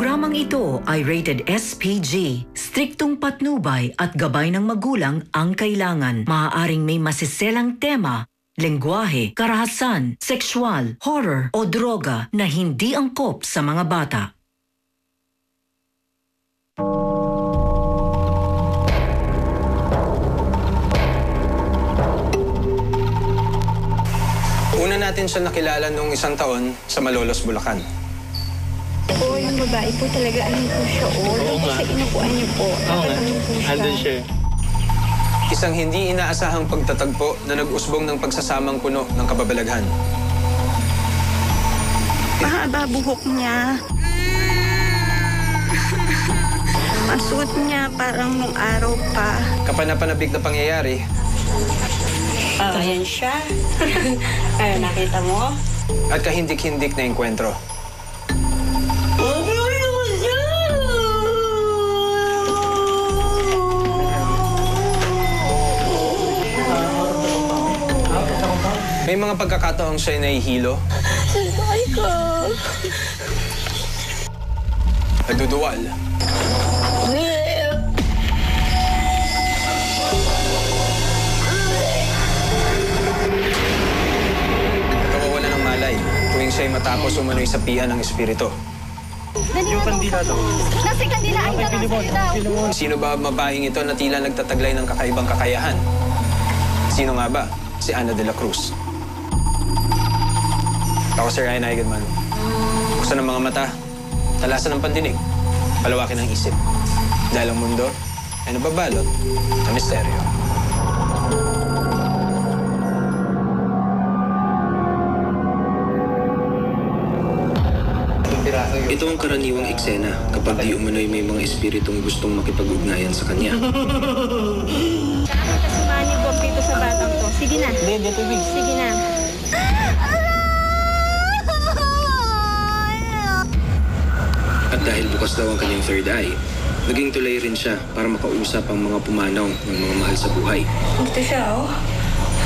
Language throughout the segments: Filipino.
programang ito ay rated SPG. Striktong patnubay at gabay ng magulang ang kailangan. Maaaring may masiselang tema, lengguwahe, karahasan, sexual, horror o droga na hindi angkop sa mga bata. Una natin siya nakilala noong 1 taon sa Malolos, Bulacan. Oo, yung babae po talaga, ano po siya, Oo nga. Sa inupuan niyo po. Oo nga. Ano po siya. Andun siya. Isang hindi inaasahang pagtatagpo na nag-usbong ng pagsasamang puno ng kababalaghan. Mahaba buhok niya. Masuot niya parang nung araw pa. Kapanapanabik na pangyayari Ayan siya. Ay, nakita mo? at kahindik-hindik na enkwentro. May mga pagkakataong siya'y nahihilo, Salbay ka. naduduwal, nawawala ng malay tuwing siya'y matapos umano'y sapian ng espiritu. Yung kandila daw. Nasa kandila ang daw. Sino ba mabahing ito na tila nagtataglay ng kakaibang kakayahan? Sino nga ba? Si Ana de la Cruz. Ako si Ryan Eigenman. Buksan ng mga mata, talasan ng pandinig, palawakin ang isip. Dahil ang mundo ay nababalot ng misteryo. Ito ang karaniwang eksena kapag di umano'y may mga espiritong gustong makipag-ugnayan sa kanya. Kasamahan ni Bob dito sa batang to. Sige na. Hindi, tubig. Sige na. At dahil bukas daw ang kanyang third eye, naging tulay rin siya para makausap ang mga pumanaw ng mga mahal sa buhay. Dito siya, oh.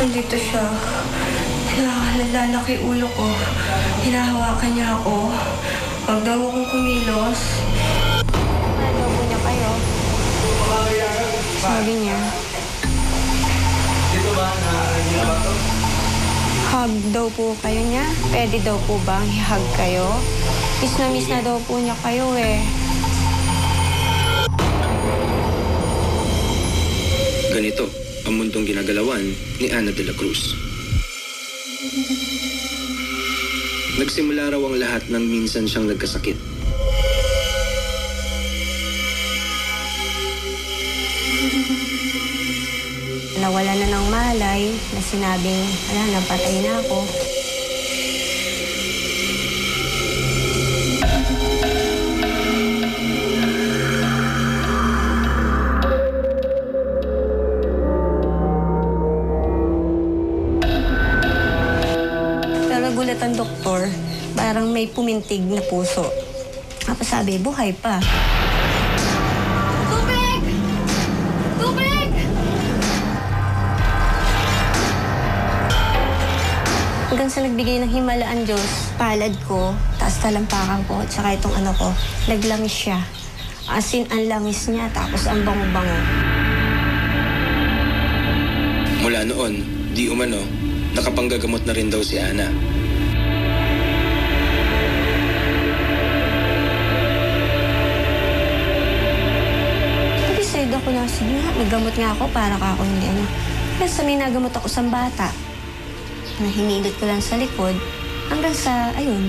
Nandito siya. Nalalaki ulo ko. Hinahawakan niya ako. Huwag daw akong kumilos. Ano po niya kayo? Sabi niya. Hug daw po kayo niya? Pwede daw po bang i-hug kayo? Miss na daw po niya kayo eh. Ganito ang mundong ginagalawan ni Ana de la Cruz. Nagsimula raw ang lahat nang minsan siyang nagkasakit. Nawala na ng malay na sinabing, napatay na ako. Nagulat ang doktor, parang may pumintig na puso. Tapos sabi, buhay pa. Tubig! Tubig! Hanggang sa nagbigay ng himala ang Diyos, palad ko, taas talampakan ko, at saka itong ano ko, naglamis siya. As in, ang langis niya, tapos ang bango-bango. Mula noon, di umano, nakapanggagamot na rin daw si Ana. Decide ako na, sige nga, may gamot nga ako para ka ako hindi ano. Kasi may nagamot ako sa bata. Na hinilot ko lang sa likod. Hanggang sa, ayun,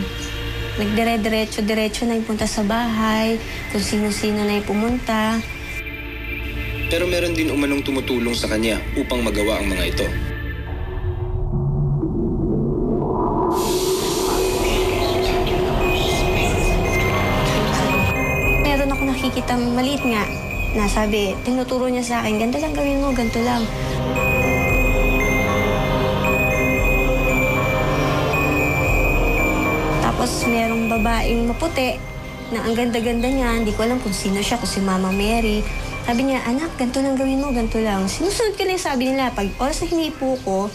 nagdire-diretso na yung punta sa bahay. Kung sino-sino na yung pumunta. Pero meron din umanong tumutulong sa kanya upang magawa ang mga ito. Meron ako nakikita maliit nga na sabi, tinuturo niya sa akin, ganito lang gawin mo, ganito lang. Tapos merong babaeng maputi na ang ganda-ganda niya, hindi ko alam kung sino siya, kung si Mama Mary. Sabi niya, anak, ganito lang gawin mo, ganito lang. Sinusunod ko na yung sabi nila, pag oras na hinipo ko,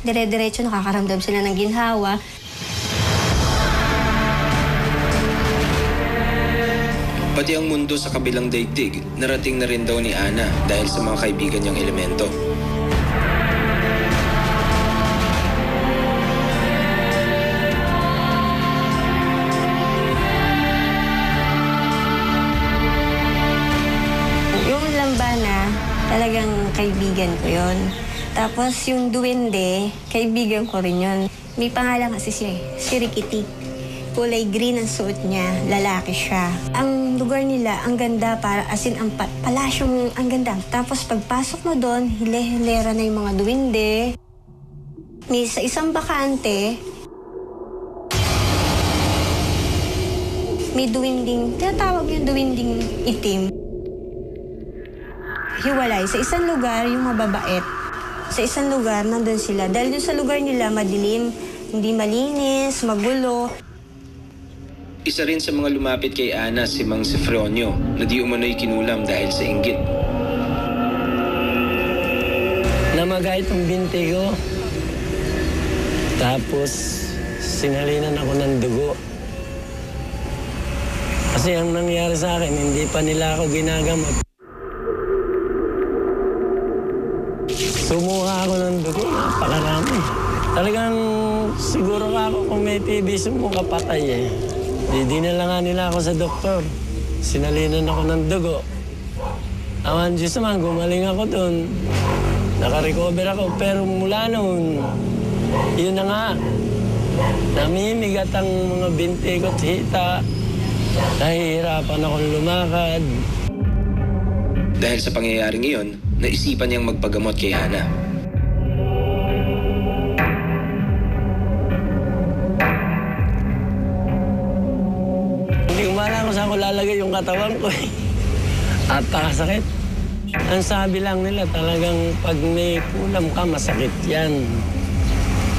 dire-diretso nakakaramdam sila ng ginhawa. Pati ang mundo sa kabilang daigdig, narating na rin daw ni Ana dahil sa mga kaibigan niyang elemento. Yung lambana, talagang kaibigan ko yon. Tapos yung duwende, kaibigan ko rin yun. May pangalan kasi siya, si Rikiti. Kulay green ang suot niya, lalaki siya. Ang lugar nila, ang ganda, para asin ang palasyong ang ganda. Tapos pagpasok mo doon, hile-hilera na yung mga duwende. May sa isang bakante, may duwinding, tinatawag yung duwinding itim. Hiwalay. Sa isang lugar, yung mababait. Sa isang lugar, nandun sila. Dahil dun sa lugar nila, madilim, hindi malinis, magulo. Isa rin sa mga lumapit kay Ana si Mang Sifronio na di umano'y kinulam dahil sa inggit. Namagay itong binti ko. Tapos sinalinan ako ng dugo. Kasi ang nangyari sa akin, hindi pa nila ako ginagamot. Sumuha ako ng dugo, napakarami. Talagang siguro ka ako kung may TB, sumuka patay eh. Dinala nga nila ako sa doktor. Sinalinan ako ng dugo. Awan Diyos naman, gumaling ako doon. Nakarecover ako. Pero mula noon, yun na nga. Namimigat ang mga binti ko at hita. Nahihirapan akong lumakad. Dahil sa pangyayaring iyon, naisipan niyang magpagamot kay Ana. Kung saan ko lalagay yung katawan ko eh. At sakit. Ang sabi lang nila talagang pag may kulam ka, masakit yan.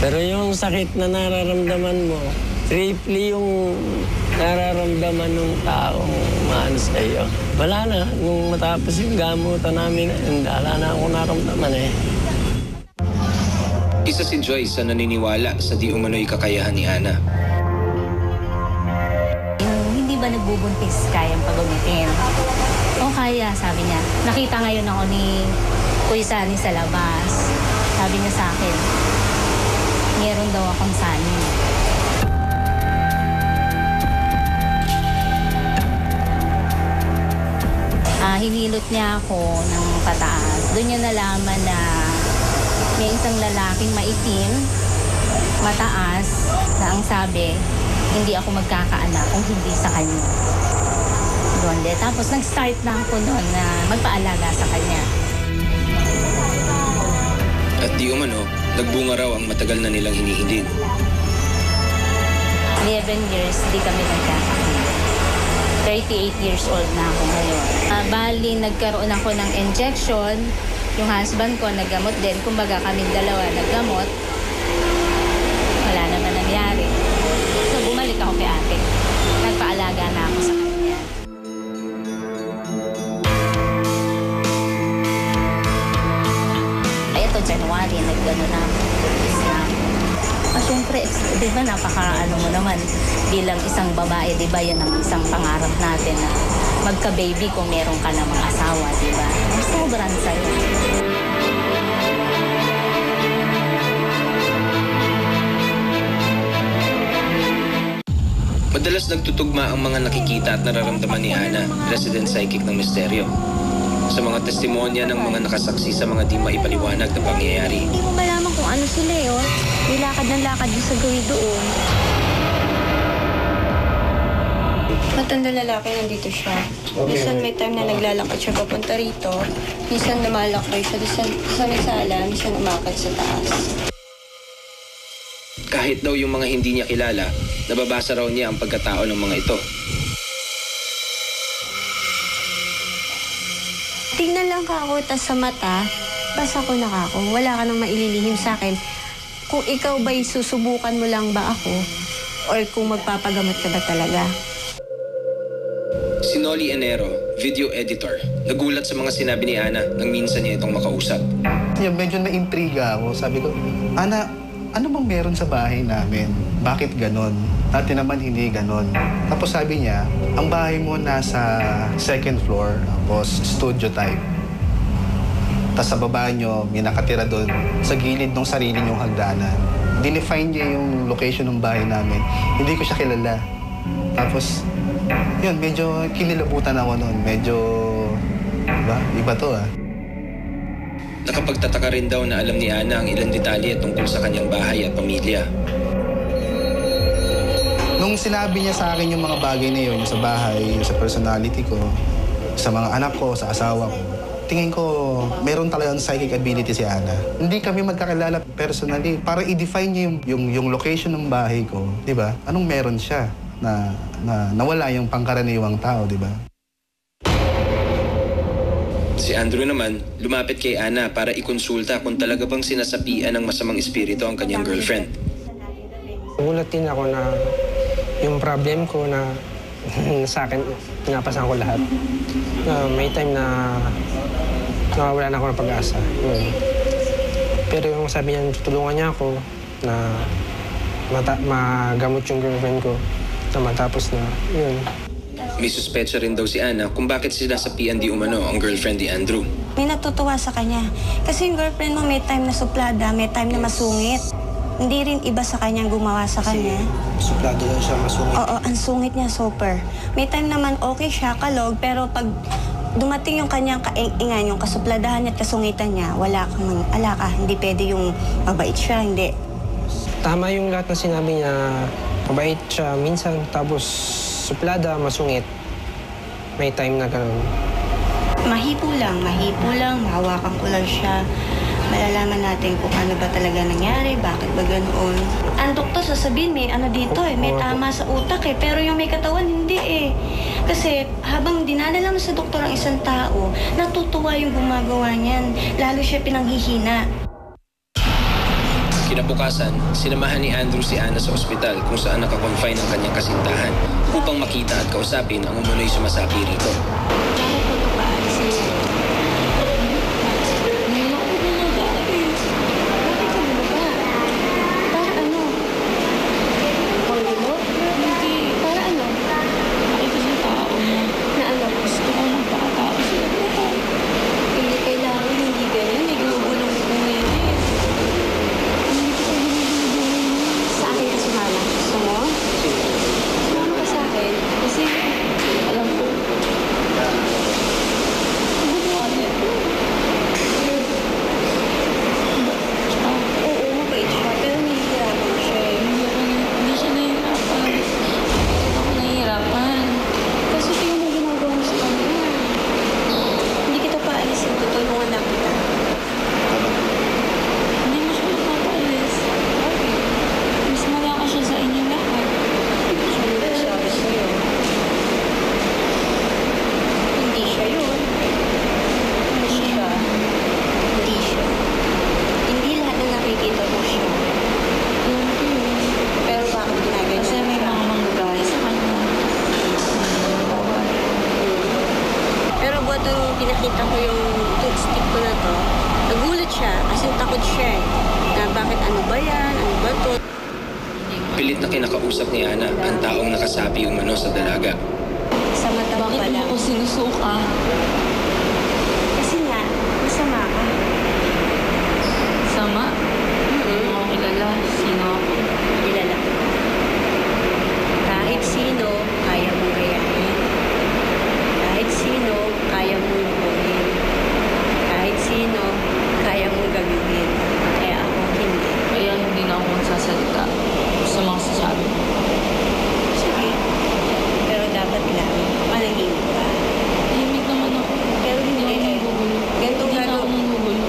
Pero yung sakit na nararamdaman mo, triple yung nararamdaman ng taong maano sa iyo. Wala na. Nung matapos yung gamutan namin, wala na akong naramdaman eh. Isa si Joyce sa naniniwala sa di umano'y kakayahan ni Ana. Hindi ba nagbubuntis kayang pagamitin? O kaya, sabi niya. Nakita ngayon ako ni Kuya Sani sa labas. Sabi niya sa akin, meron daw akong sani. Hinilot niya ako ng pataas. Doon niya nalaman na may isang lalaking maitim, mataas, na ang sabi, hindi ako magkakaanak kung hindi sa kanya. Donde. Tapos nag-start na ako noon na magpaalaga sa kanya. At di umano, nagbunga raw ang matagal na nilang hinihiling. 11 years, di kami nagkakakita. 38 years old na ako ngayon. Bali, nagkaroon ako ng injection. Yung husband ko, naggamot din. Kumbaga, kaming dalawa naggamot. Wala naman nangyari. So, bumalik ako kay ate. Nagpaalaga na ako sa kanya. Ay, ito, January, nagano na ako. Siyempre, di ba, napaka-ano mo naman, bilang isang babae, di ba, yan ang isang pangarap natin na magka-baby kung meron ka namang asawa, di ba? Sobrang sa'yo. Madalas nagtutugma ang mga nakikita at nararamdaman ni Ana, resident psychic ng misteryo. Sa mga testimonya ng mga nakasaksi sa mga di maipaliwanag na pangyayari. Hindi mo malaman kung ano sila eh, oh. May lakad ng lakad yung sa gawin doon. Matanda lalaki, nandito siya. Minsan may time na naglalakad siya papunta rito. Minsan lumalakbay siya sa may sala, minsan umakad sa taas. Kahit daw yung mga hindi niya kilala, nababasa raw niya ang pagkatao ng mga ito. Tingnan lang ka ako, tas sa mata, basa ko na ako. Wala ka nang maililihim sa akin. Kung ikaw ba'y susubukan mo lang ba ako? Or kung magpapagamot ka ba talaga? Si Noli Enero, video editor, nagulat sa mga sinabi ni Ana nang minsan niya itong makausap. Medyo na-intriga ako. Sabi ko, Ana, ano bang meron sa bahay namin? bakit ganon? Dati naman hindi ganon. Tapos sabi niya, ang bahay mo nasa second floor, tapos studio type. Tapos sa baba nyo, may nakatira doon sa gilid ng sarili nyong hagdanan. Dinefine niya yung location ng bahay namin. Hindi ko siya kilala. Tapos, yun, medyo kinilabutan ako noon. Medyo, iba to ah. Nakapagtataka rin daw na alam ni Ana ang ilang detalye tungkol sa kanyang bahay at pamilya. Nung sinabi niya sa akin yung mga bagay na yun, yung sa bahay, yung sa personality ko, sa mga anak ko, sa asawa ko, tingin ko meron talagang psychic ability si Ana. Hindi kami magkakilala personally. Para i-define niya yung location ng bahay ko, di ba? Anong meron siya na nawala yung pangkaraniwang tao, di ba? Si Andrew naman, lumapit kay Ana para ikonsulta kung talaga bang sinasapian ng masamang espiritu ang kanyang girlfriend. Nagulat din ako na yung problem ko na sa akin, pinapasan ko lahat. May time na nawawala na ako ng pag-asa. Pero yung sabi niya, tutulungan niya ako na magamot yung girlfriend ko na matapos na yun. May suspecha rin daw si Ana kung bakit sinasapian di umano ang girlfriend ni Andrew. May natutuwa sa kanya. Kasi yung girlfriend mo may time na suplada, may time na masungit. Hindi rin iba sa kanyang gumawa sa kanya. Suplado lang siya, masungit. Oo, ang sungit niya super. May time naman okay siya, kalog, pero pag dumating yung kanyang kaingan, yung kasupladahan niya at kasungitan niya, wala ka. Hindi pwede yung mabait siya, hindi. Tama yung lahat na sinabi niya. Mabait siya minsan, tapos suplada, masungit. May time na ganun. Mahipo lang, mahawakan ko lang siya. Malalaman natin kung ano ba talaga nangyari, bakit ba ganoon. Ang doktor sasabihin may ano dito may tama sa utak pero yung may katawan hindi Kasi habang dinadala mo sa doktor ang isang tao, natutuwa yung gumagawa niyan, lalo siya pinanghihina. Kinabukasan, sinamahan ni Andrew si Ana sa ospital kung saan nakakonfine ang kanyang kasintahan upang makita at kausapin ang umunoy sumasapi rito. Pinakita ko yung toothstick ko na to, nagulat siya kasi takot siya na bakit ano ba yan, ano ba to. Pilit na kinakausap ni Ana ang taong nakasapi umano sa dalaga. Sa mata mo pala. Bakit mo ako sinusuka? Kasi nga, masama ka. Sama? Hindi mo ako kilala. Sino ako? Kilala ko. Kahit sino, kaya mong gayahin. Kahit sino, kaya mong lukuhin. Kahit sino, kaya mong gagawin. Kaya ako hindi. Kaya hindi na ako magsasalita sa mga sasabi. Sige. Pero dapat lang, manahimik ka. Tahimik naman ako. Pero hindi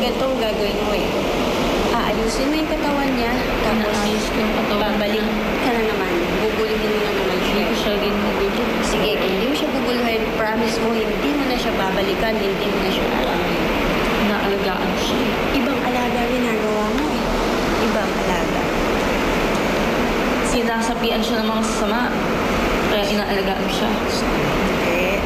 Ganitong gagawin mo aayusin mo yung katawan niya. Tapos, naayos ko yung katawan babalik ka na naman. Guguluhin mo na naman siya. Hindi ko siya ginugulo. Sige, kung hindi mo siya guguluhin, promise mo, hindi mo na siya babalikan, hindi mo na siya aalamin. Naalagaan ko siya. Ibang alaga ginagawa mo Ibang alaga. Sinasapian siya ng mga sasama. Kaya inaalagaan ko siya. Hindi.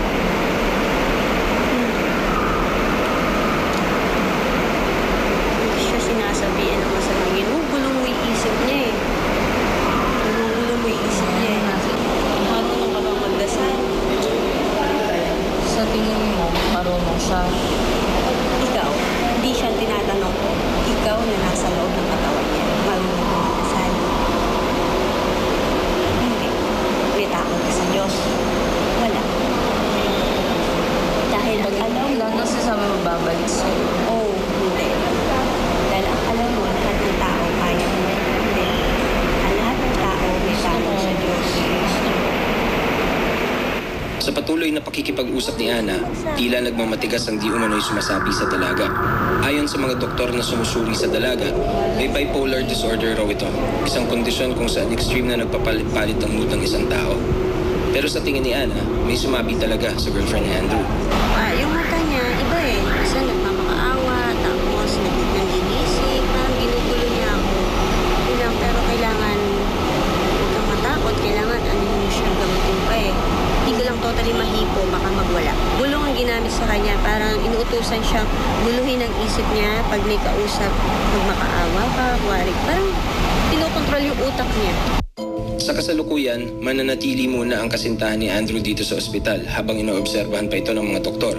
Hindi siya sinasabihan ng masamang ginugulo mo yung isip niya Ginugulo Sa patuloy na pakikipag-usap ni Ana, tila nagmamatigas ang di umano'y sumasabi sa dalaga. Ayon sa mga doktor na sumusuri sa dalaga, may bipolar disorder raw ito. Isang kondisyon kung saan extreme na nagpapalit-palit ang mood ng isang tao. Pero sa tingin ni Ana, may sumabi talaga sa girlfriend ni Andrew. Yung mata niya, iba eh. Kasi nagmamakaawa, tapos nag-inisip, parang ginugulo niya ako. Yun lang, pero kailangan huwag kang matakot, kailangan ano mo siya gamutin pa eh. Hindi ka lang totally mahipo, baka magwala. Gulong ang ginamit sa kanya, parang inuutusan siya, guluhin ang isip niya pag may kausap, magmakaawa ka, kuwari. Parang pinokontrol yung utak niya. Sa kasalukuyan, mananatili muna ang kasintahan ni Andrew dito sa ospital habang inoobserbahan pa ito ng mga doktor.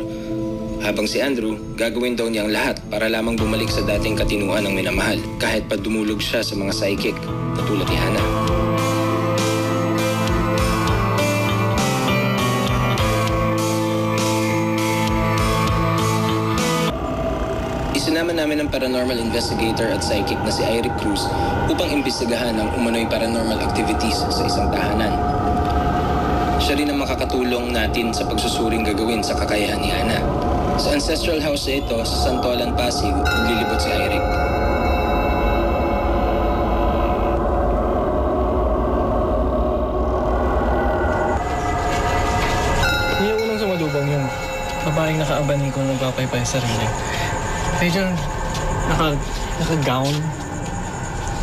Habang si Andrew, gagawin daw niya ang lahat para lamang bumalik sa dating katinuan ng minamahal kahit pa dumulog siya sa mga psychic, katulad ni Ana. Isinama namin ang paranormal investigator at psychic na si Eric Cruz upang imbestigahan ang umano'y paranormal activities sa isang tahanan. Siya rin ang makakatulong natin sa pagsusuring gagawin sa kakayahan ni Ana. Sa ancestral house na ito sa Santolan, Pasig, naglilibot si Eric. Yung unang sumalubong yung babaeng nakaabani kung nagpapaypay sa sarili. Medyo naka-gown.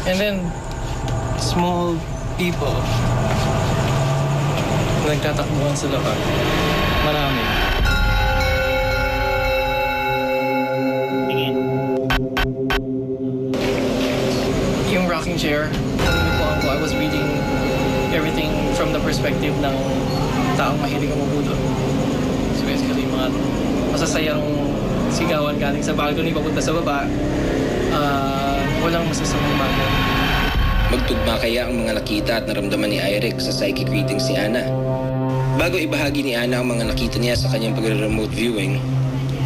And then, small people. Nagtatakbuhan sa labas. Marami. Yung rocking chair, I was reading everything from the perspective ng taong mahilig ang mabudo. So basically, mga masasayang sigawan galing sa balcony papunta sa baba, walang masasamang bagay. Magtugma kaya ang mga nakita at naramdaman ni Eric sa psychic readings ni Ana? Bago ibahagi ni Ana ang mga nakita niya sa kanyang pagre-remote viewing,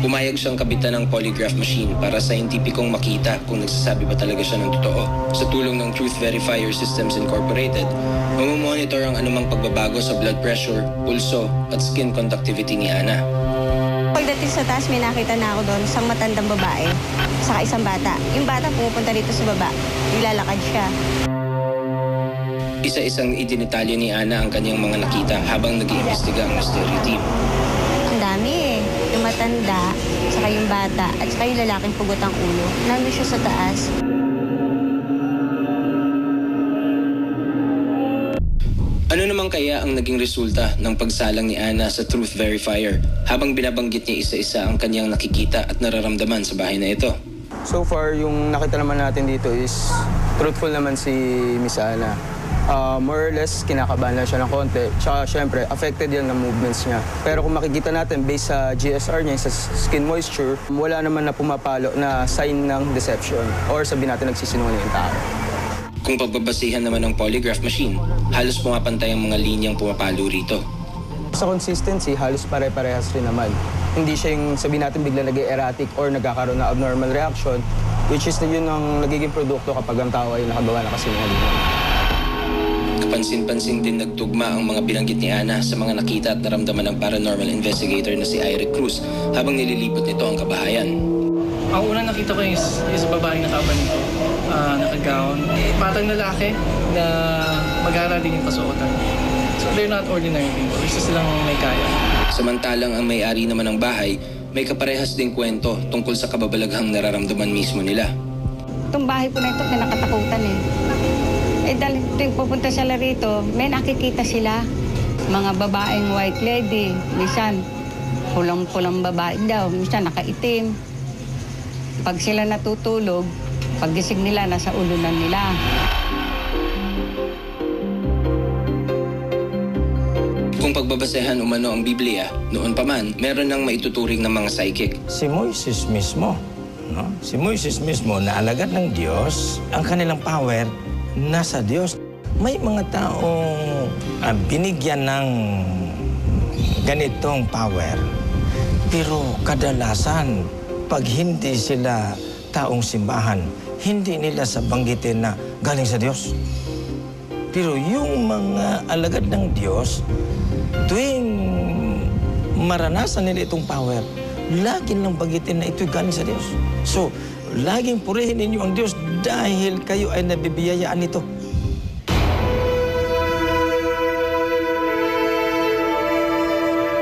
pumayag siyang kabitan ng polygraph machine para scientificong makita kung nagsasabi ba talaga siya ng totoo. Sa tulong ng Truth Verifier Systems Incorporated, mamomonitor ang anumang pagbabago sa blood pressure, pulso at skin conductivity ni Ana. Pagdating sa taas, may nakita na ako doon, isang matandang babae, saka isang bata. Yung bata pumupunta dito sa baba, nilalakad siya. Isa-isang idinitalyo ni Ana ang kanyang mga nakita habang nag-iimbestiga ang mystery team. Ang dami eh. Yung matanda, saka yung bata, at saka yung lalaking pugot ang ulo. Nandun siya sa taas. Ano naman kaya ang naging resulta ng pagsalang ni Ana sa Truth Verifier habang binabanggit niya isa-isa ang kanyang nakikita at nararamdaman sa bahay na ito? So far, yung nakita naman natin dito is truthful naman si Miss Ana. More or less, kinakabahan lang siya ng konti. Tsaka, syempre, affected yan ng movements niya. Pero kung makikita natin, based sa GSR niya, sa skin moisture, wala naman na pumapalo na sign ng deception or sabihin natin nagsisinungaling yung tao. Kung pagbabasihan naman ng polygraph machine, halos pumapantay ang mga linyang pumapalo rito. Sa consistency, halos pare-parehas rin naman. Hindi siya yung sabihin natin bigla nag-erratic or nagkakaroon na abnormal reaction, which is yun ang nagiging produkto kapag ang tao ay nakagawa na kasinungalingan. Kapansin-pansin din nagtugma ang mga binanggit ni Ana sa mga nakita at naramdaman ng paranormal investigator na si Eric Cruz habang nililibot nito ang kabahayan. Ang unang nakita ko is babaeng nakaabani, naka-gown. Batang lalaki na mag-aaral din yung kasuotan. So they're not ordinary people. Isa silang may kaya. Samantalang ang may-ari naman ng bahay, may kaparehas ding kwento tungkol sa kababalaghang nararamdaman mismo nila. Itong bahay po na ito, kinakatakutan eh. Dahil tuwing pupunta sila rito, may nakikita sila. Mga babaeng white lady, minsan pulang-pulang babae daw, minsan nakaitim. Pag sila natutulog, paggising nila, nasa ulunan nila. Kung pagbabasehan umano ang Biblia, noon pa man, meron nang maituturing ng mga psychic. Si Moises mismo, no? Si Moises mismo na alagad ng Diyos, ang kanilang power nasa Diyos. May mga taong binigyan ng ganitong power, pero kadalasan, pag hindi sila taong simbahan, hindi nila sabanggitin na galing sa Diyos. Pero yung mga alagad ng Diyos, tuwing maranasan nila itong power, lagi lang bagitin na ito'y galing sa Diyos. So, laging purihin ninyo ang Diyos dahil kayo ay nabibiyayaan nito.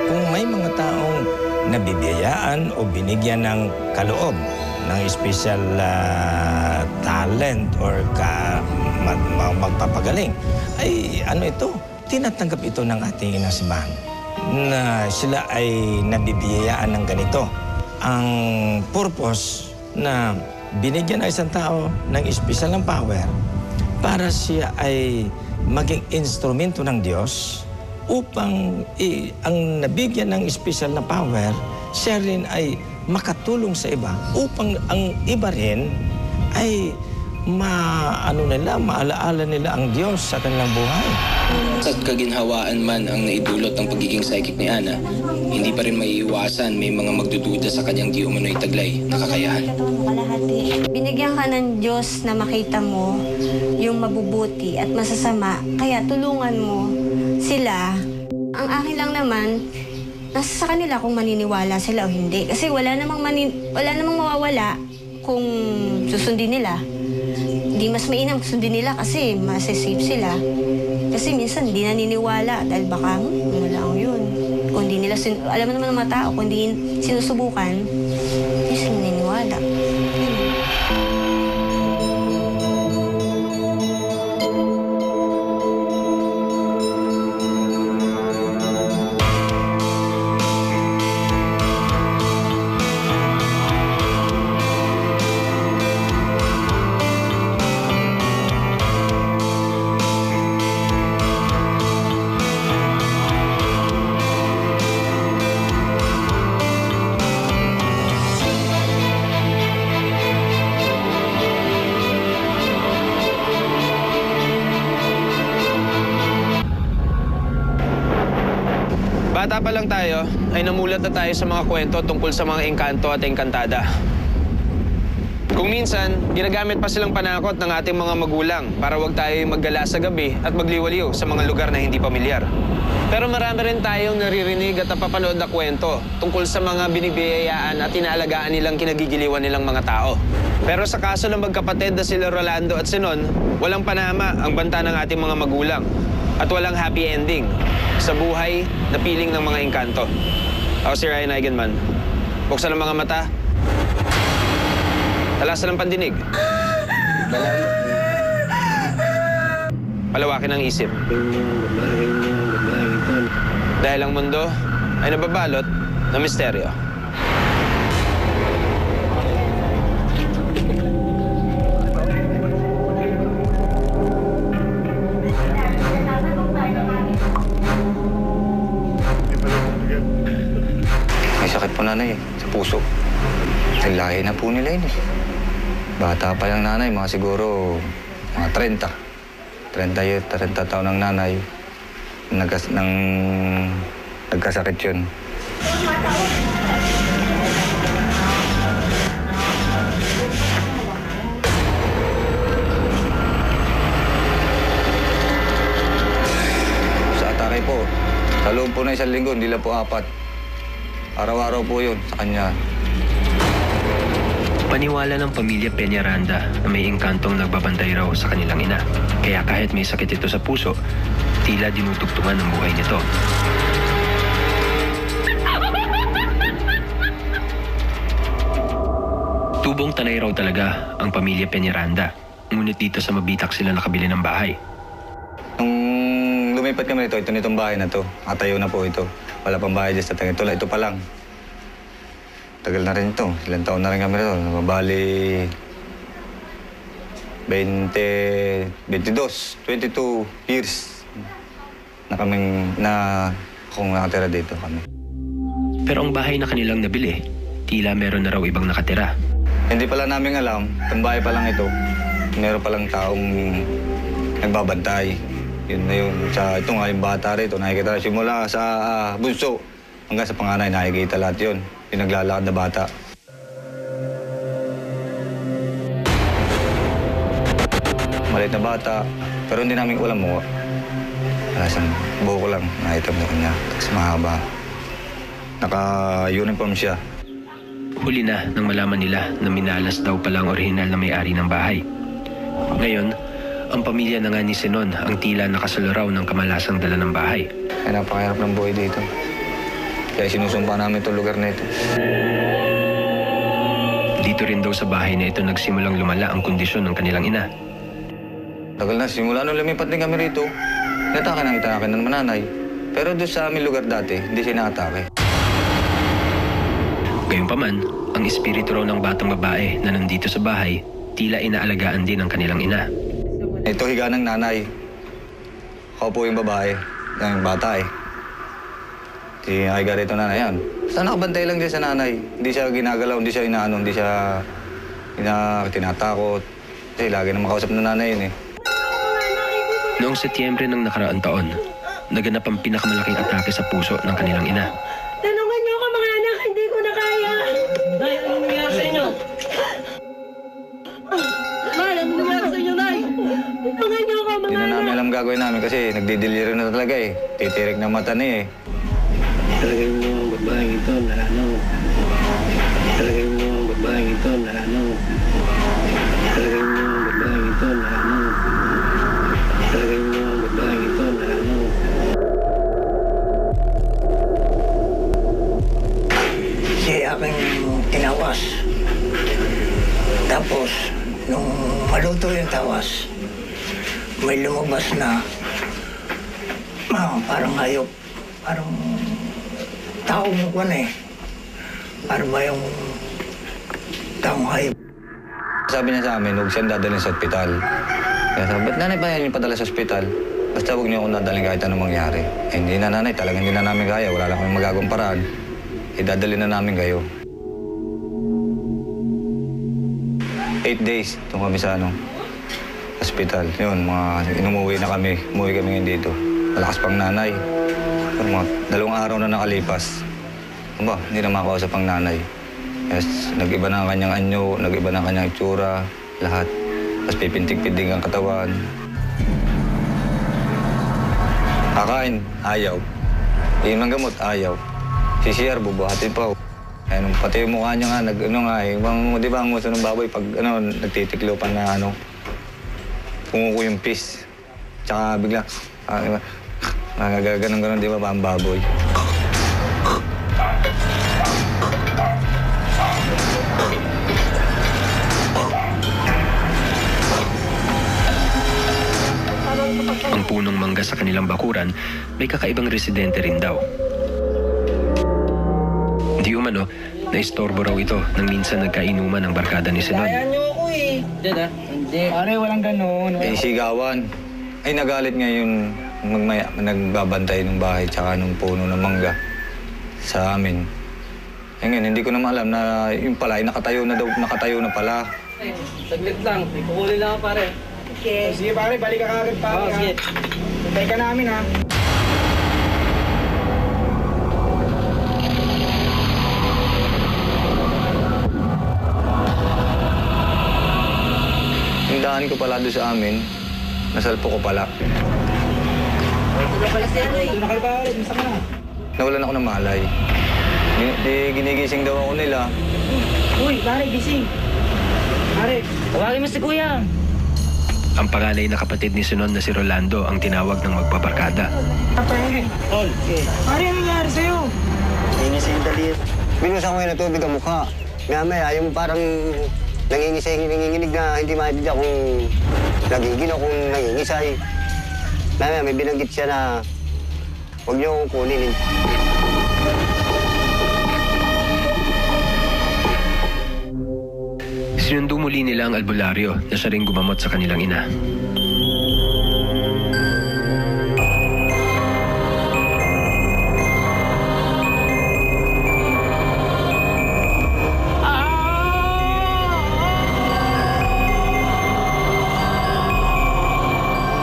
Kung may mga taong nabibiyayaan o binigyan ng kaloob, ng special talent or magpapagaling, ay ano ito? Tinatanggap ito ng ating inang simbahan na sila ay nabibiyayaan ng ganito. Ang purpose na binigyan ng isang tao ng special ng power para siya ay maging instrumento ng Diyos upang ang nabigyan ng special na power, siya rin ay makatulong sa iba upang ang iba rin ay maalaala nila ang Diyos sa kanilang buhay. At kaginhawaan man ang naidulot ng pagiging psychic ni Ana, hindi pa rin maiiwasan may mga magdududa sa kanyang di umano'y taglay na kakayahan. Binigyan ka ng Diyos na makita mo yung mabubuti at masasama, kaya tulungan mo sila. Ang akin lang naman, nasa sa kanila kung maniniwala sila o hindi. Kasi wala namang mawawala kung susundin nila. Hindi mas mainam susundin nila kasi masasave sila. Kasi minsan hindi naniniwala dahil baka ano lang yun. Kung hindi nila, alam mo naman ng mga tao, kung hindi sinusubukan, hindi sila naniniwala. Bata pa lang tayo, ay namulat na tayo sa mga kwento tungkol sa mga engkanto at engkantada. Kung minsan, ginagamit pa silang panakot ng ating mga magulang para wag tayo maggala sa gabi at magliwaliw sa mga lugar na hindi pamilyar. Pero marami rin tayong naririnig at napapanood na kwento tungkol sa mga binibiyayaan at inaalagaan nilang kinagigiliwan nilang mga tao. Pero sa kaso ng magkapatid na sila Rolando at Sinon, walang panama ang banta ng ating mga magulang at walang happy ending sa buhay na piling ng mga engkanto. Ako si Ryan Eigenman. Buksan ang mga mata. Talasan ang pandinig. Palawakin ang isip. Dahil ang mundo ay nababalot ng misteryo. Sakit po nanay sa puso. Naglahi na po nila yun eh. Bata pa yung nanay, mga siguro mga 30. 30 taon ng nanay. Nagkasakit yun. Sa atake po, sa loob po na isang linggo, hindi lang po 4. Araw-araw po yun sa kanya. Paniwala ng pamilya Peñaranda na may engkantong nagbabantay raw sa kanilang ina. Kaya kahit may sakit ito sa puso, tila dinudugtungan ang buhay nito. Tubong tanay raw talaga ang pamilya Peñaranda. Ngunit dito sa Mabitak sila nakabili ng bahay. Nung lumipat kami nito, nitong bahay na to. Atayo na po ito. Wala pang bahay dyan sa tangin. Ito pa lang. Tagal na rin ito. Ilang taon na rin kami rito. Mabali 22 years na akong nakatira dito kami. Pero ang bahay na kanilang nabili, tila meron na raw ibang nakatira. Hindi pala namin alam. Itong bahay pa lang ito. Meron palang taong nagbabantay. Yun na yun. Ito nga yung bata rito, nakikita simula sa bunso hanggang sa panganay, nakikita lahat yun. Yung naglalakad na bata. Maliit na bata, Pero hindi namin alam mo. Wala siyang buho ko lang. Nakita mo kanya. Tapos mahaba. Naka-uniform siya. Huli na nang malaman nila na minalas daw pala ang orihinal na may-ari ng bahay. Ngayon, ang pamilya na nga ni Zenon ang tila nakasalaraw ng kamalasang dala ng bahay. Ay, napakahirap ng buhay dito. Kaya sinusumpa namin itong lugar na ito. Dito rin daw sa bahay na ito nagsimulang lumala ang kondisyon ng kanilang ina. Tagal na, simula nung lumipat din kami rito, natake ng itake ng mananay. Pero doon sa aming lugar dati, hindi siya nakatake. Gayunpaman, ang espiritu raw ng batang babae na nandito sa bahay, tila inaalagaan din ng kanilang ina. Ito higa ng nanay. Ako po yung babae, yung bata eh. Si higa rito nanay yan. Basta nakabantay lang din sa nanay. Hindi siya ginagalaw, hindi siya inaano, hindi siya tinatakot. Kasi lagi na makausap ng nanay yun eh. Noong Setyembre ng nakaraang taon, naganap ang pinakamalaking atake sa puso ng kanilang ina. Tanungan niyo ako mga anak, hindi ko na kaya. Nay, ano nangyari sa inyo? Nay, ano nangyari sa inyo, Nay? Tanungan niyo ako mga Hindi na anak. namin alam gagawin namin kasi nagdidelirio na talaga eh. Titirik na mata niya eh. Talagang yung babaeng ito na ano. Talagang yung babaeng ito na ano. Talagang yung babaeng ito na ano. Talagang yung babaeng ito na ano. Siya aking tinawas. Tapos, nung maluto yung tawas, may lumabas na parang hayop. Parang taong kwan eh. Parang ba yung taong hayop? Sabi niya sa amin, huwag siyang dadalhin sa ospital. Kaya sabi, ba't nanay ba yan yung padala sa ospital? Basta huwag niyo akong dadalhin kahit anong mangyari. Eh, hindi na nanay, talagang hindi na namin kaya. Wala lang kami magagawang paraan. Idadalhin na namin kayo. 8 days, itong kami sa hospital. Yun, inumuwi na kami. Umuwi kami ngayon dito. Malakas pang nanay. Pero mga 2 araw na nakalipas. Aba, hindi na makausap ang nanay. Yes, nag-iba na ang kanyang anyo, nag-iba na ang kanyang itsura, lahat. Tapos pipintig-pintig ang katawan. Kakain, ayaw. Inom ng gamot, ayaw. CCR, bubuhatin pa. Ayun, pati yung mukha niya nga, di ba ang gusto ng baboy pag nagtitiklopan na pumuko yung pis. Tsaka bigla, ganun-ganun, di ba ba ang baboy? Ang punong mangga sa kanilang bakuran, may kakaibang residente rin daw. Di umano, naistorbo raw ito nang minsan nagkainuman ang barkada ni Zenon. Kaya niyo ako eh. Hindi. Pare, walang ganun. Eh, sigawan. Ay, nagalit ngayon nagbabantay ng bahay tsaka ng puno ng mangga sa amin. Eh ngayon, hindi ko naman alam na yung pala ay nakatayo na pala. Saglit lang. Ikukulin lang ako, pare. Okay. Sige, pare. Balik ka kagad, pare. Oh, sige. Hintay ka namin, ha? Tindahan ko pala doon sa amin, nasalpo ko pala. Nawalan ako ng malay. Ginigising daw ako nila. Uy, pare, gising. Pare, tawagin mo si Kuya. Ang panganay na kapatid ni Zenon na si Rolando ang tinawag ng magbabarkada. Pare, pare, ano nangyari sa'yo? Nangingisay yung dalit. Binusan ko yung natubig ang mukha. Maya-maya, yung parang nanginginig na hindi maintindihan kung nagigil o kung nangingisay. Maya-maya, may binanggit siya na huwag niyo akong kunin. Sinundo muli nila ang albularyo na siya rin gumamot sa kanilang ina.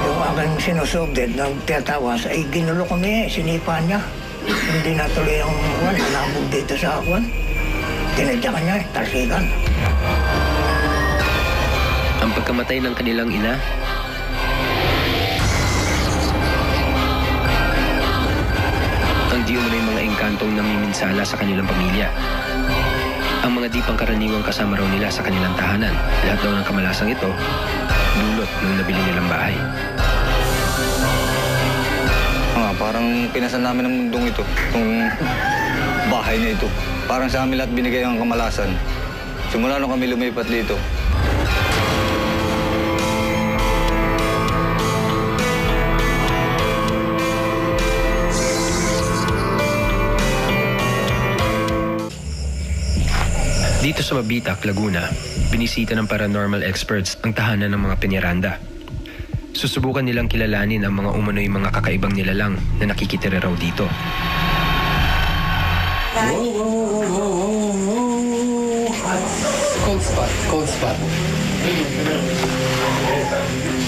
Yung aking sinusugded na tiyatawas ay ginulo ko niya, sinipa niya. Hindi natuloy ang nabog dito sa akin. Tinadya ka niya, tarsigan. Ang pagkamatay ng kanilang ina, engkantong namiminsala sa kanilang pamilya. Ang mga di pangkaraniwang kasama raw nila sa kanilang tahanan. Lahat daw ng kamalasang ito, dulot ng nabili nilang bahay. Parang pinasan namin ng mundong ito, itong bahay na ito. Parang sa amin lahat binigay ang kamalasan. Simula nung kami lumipat dito. Dito sa Mabitak, Laguna, binisita ng paranormal experts ang tahanan ng mga Peñaranda. Susubukan nilang kilalanin ang mga umano'y mga kakaibang nilalang na nakikitira raw dito. Cold spot, cold spot.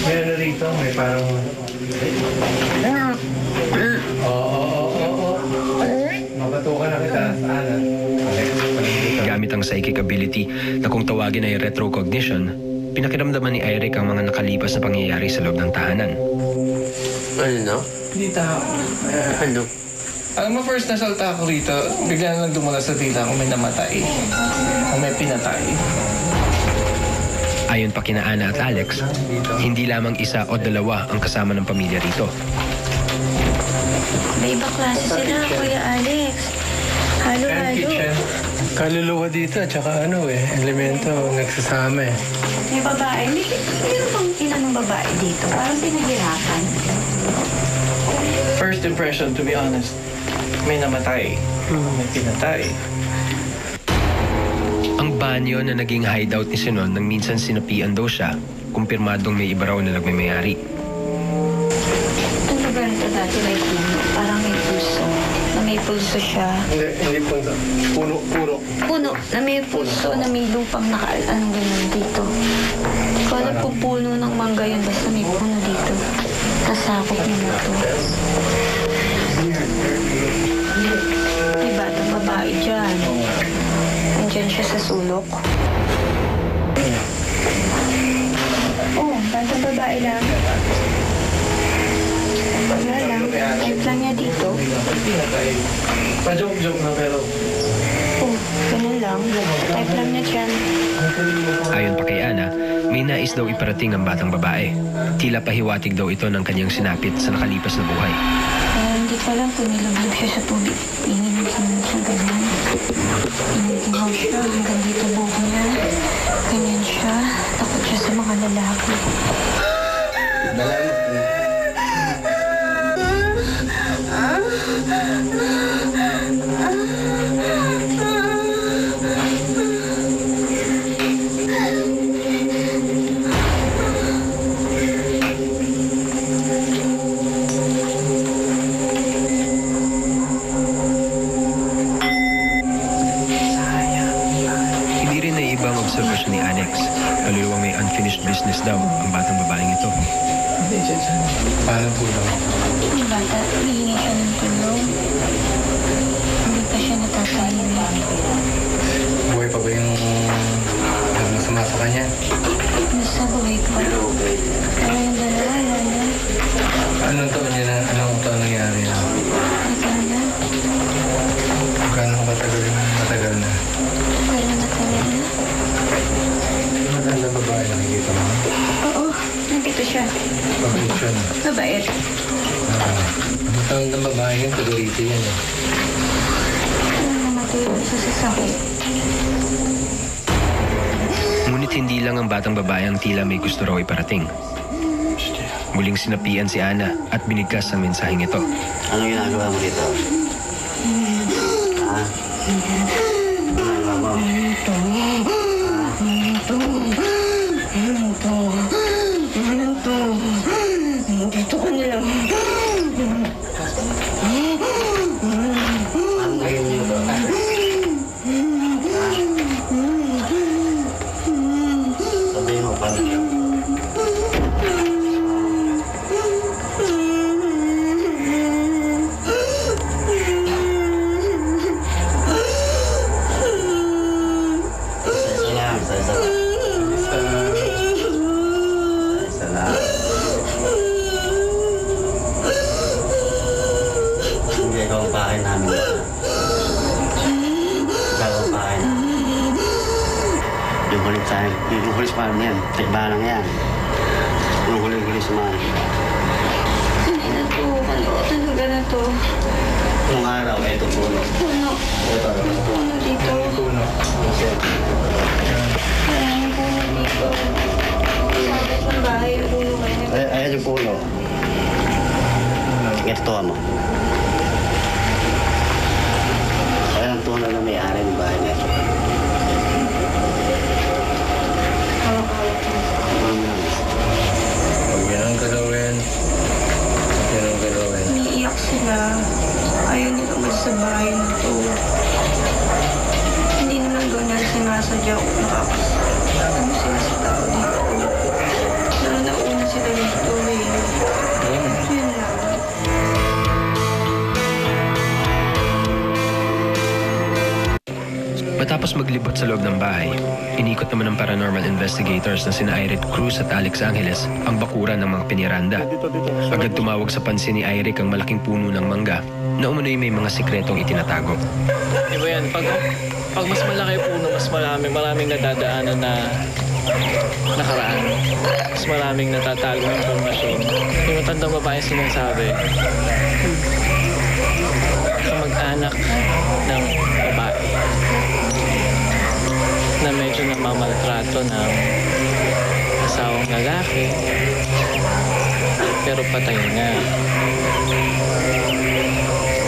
May ano rito, may parang... Mabatukan na kita sa anan. Gamit ang psychic ability na kung tawagin ay retrocognition, pinakiramdaman ni Eric ang mga nakalipas na pangyayari sa loob ng tahanan. Ano? Hindi tao. Ano? Alam mo, first nasalta ako rito, bigla na lang dumula sa tita kung may namatay. Kung may pinatay. Ayon pa kina Ana at Alex, hindi lamang isa o dalawa ang kasama ng pamilya rito. May iba klase sila, Kuya Alex. Halo-halo. Kaluluwa dito, tsaka elemento, nagsasama eh. May babae. Meron bang ina ng babae dito? Parang pinaghirapan. First impression, to be honest, may namatay. May pinatay. Ang banyo na naging hideout ni Sinon nang minsan sinapian daw siya, kumpirmadong may iba raw na nagmamayari. Ang lugar nito dati may puno. Parang may puso. Na may pulso siya. Hindi puno. Puno. Puno. Na may puso, na may lupang anong ganyan dito. Hindi ko alam kung puno ng mangga yun. Basta may puno dito. Kasakop niyo na ito. May batang babae dyan. Andyan siya sa sulok. Oh, batang babae lang. Wala lang. Type lang niya dito. Pa-joke na pero... Oh, ganun lang. Type lang niya dyan. Ayon pa kay Ana, may nais daw iparating ang batang babae. Tila pahiwatig daw ito ng kanyang sinapit sa nakalipas na buhay. Hindi ko alam kung nilubog siya sa tubig. Ingin siya ganyan. Ingin siya hanggang dito buhok niya. Ganyan siya. Takot siya sa mga lalaki. Observation ni Alex. Kaluluwang may unfinished business daw ang batang babaeng ito. Paano tulong? Yung bata, hihingi siya ng tulong. Hindi pa siya natatahimik. Buhay pa ba yung masama sa kanya? Basta buhay pa. Pero yung dalawa, lalo. Anong taon niya na? Anong taon nangyari na? Matagal na. Gano'ng matagal na? Matagal na. Maganda babae nakikita mo? Oo, nandito siya. Mabait siya na. Mabait. Matawag ng babae yun, Kaguriti yan eh. Namatay siya sa sakit. Ngunit hindi lang ang batang babae ang tila may gusto raw iparating. Muling sinapian si Ana at binigkas ang mensaheng ito. Ano ginagawa mo dito? Ha? Ginagawa mo? Dito ka na lang. Ang ngayon niyo to? Sabihin mo, paano siya? Hindi ikaw ang bahay namin. Yung huli sa yan. Tikba lang yan. Yung huli sa man. Kanina to. Talaga na to. Nung araw, ito puno. Puno. Ito. Puno dito. Puno. Maraming puno dito. Sabit ng bahay. Puno kayo. Ayan yung puno. Ito mo. Ayan ang puno na may-ari ng bahay na ito. Hawak-hawak mo. Huwag yan ang galawin. Yan ang galawin. Umiiyak sila. Ayaw nila sa bahay na to. Hindi naman doon yan sinasadya ko nakakas. Ano sila sa tao dito? Nauna sila dito eh. Yun lang. Matapos maglibot sa loob ng bahay, inikot naman ng paranormal investigators na sina Iric Cruz at Alex Angeles ang bakuran ng mga piniranda. Agad tumawag sa pansin ni Iric ang malaking puno ng mangga na umano'y may mga sikretong itinatago. Iba yan. Pag mas malaki puno, mas maraming nadadaanan na nakaraan. Mas maraming natatagong informasyon. Yung matandang babae sinasabi, kamag-anak ng babae na medyo namamaltrato ng asawang lalaki pero patay na.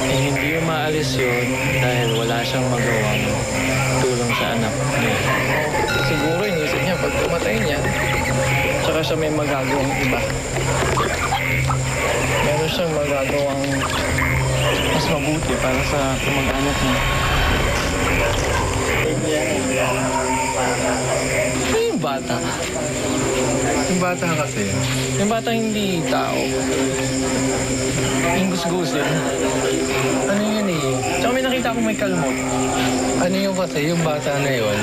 Eh, hindi yung maalis yun dahil wala siyang magawang tulong sa anak niya. Siguro inisip niya pag tumatay niya, tsaka siya may magagawang iba. Meron siyang magagawang mas mabuti para sa kamag-anak niya. Yung bata. Yung bata kasi. Yung bata hindi tao. Yung gusgusin. Ano yun eh? Tsaka may nakita akong may kalmot. Ano yung kasi, yung bata na yun,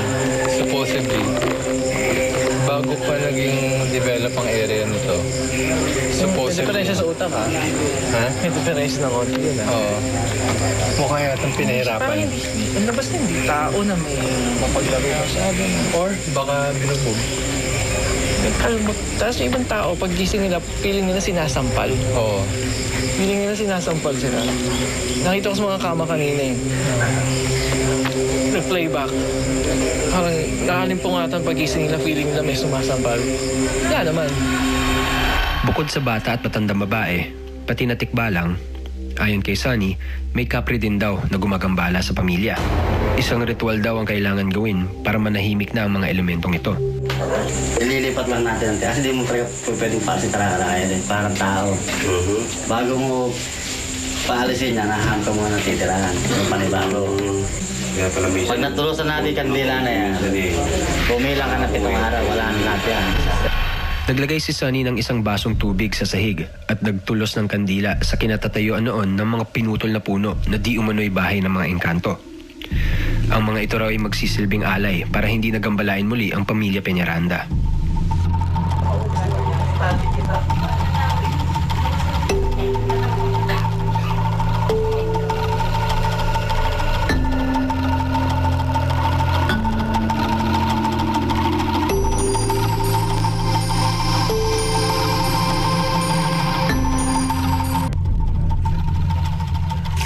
supposedly, bago pa naging develop ang area nito. May diferensya sa utak ha? Ha? May diferensya ng konti yun ha? Oo. Mukha yatang pinahirapan. Parang hindi, basta hindi tao na may mapaglaro masyado na. Or baka binubog. Kalmot. Tapos yung ibang tao, pag gising nila, feeling nila sinasampal. Oo. Feeling nila sinasampal sila. Nakita ko sa mga kama kanina eh. Nag-playback. Parang nakalimpungatan pag gising nila, feeling nila may sumasampal. Yan naman. Bukod sa bata at matandang babae, pati na tikbalang, ayon kay Sunny, may kapre din daw na gumagambala sa pamilya. Isang ritual daw ang kailangan gawin para manahimik na ang mga elementong ito. Ililipat lang natin natin. Kasi di mo pwedeng paalisin talaga din. Parang tao. Bago mo paalisin niya, naham ka muna titirahan. Yung panibago. Pag natulusan natin kandila na yan, pumilang ka na 7 araw, wala na natin yan. Naglagay si Sunny ng isang basong tubig sa sahig at nagtulos ng kandila sa kinatatayuan noon ng mga pinutol na puno na di umano'y bahay ng mga engkanto. Ang mga ito raw ay magsisilbing alay para hindi nagambalain muli ang pamilya Peñaranda.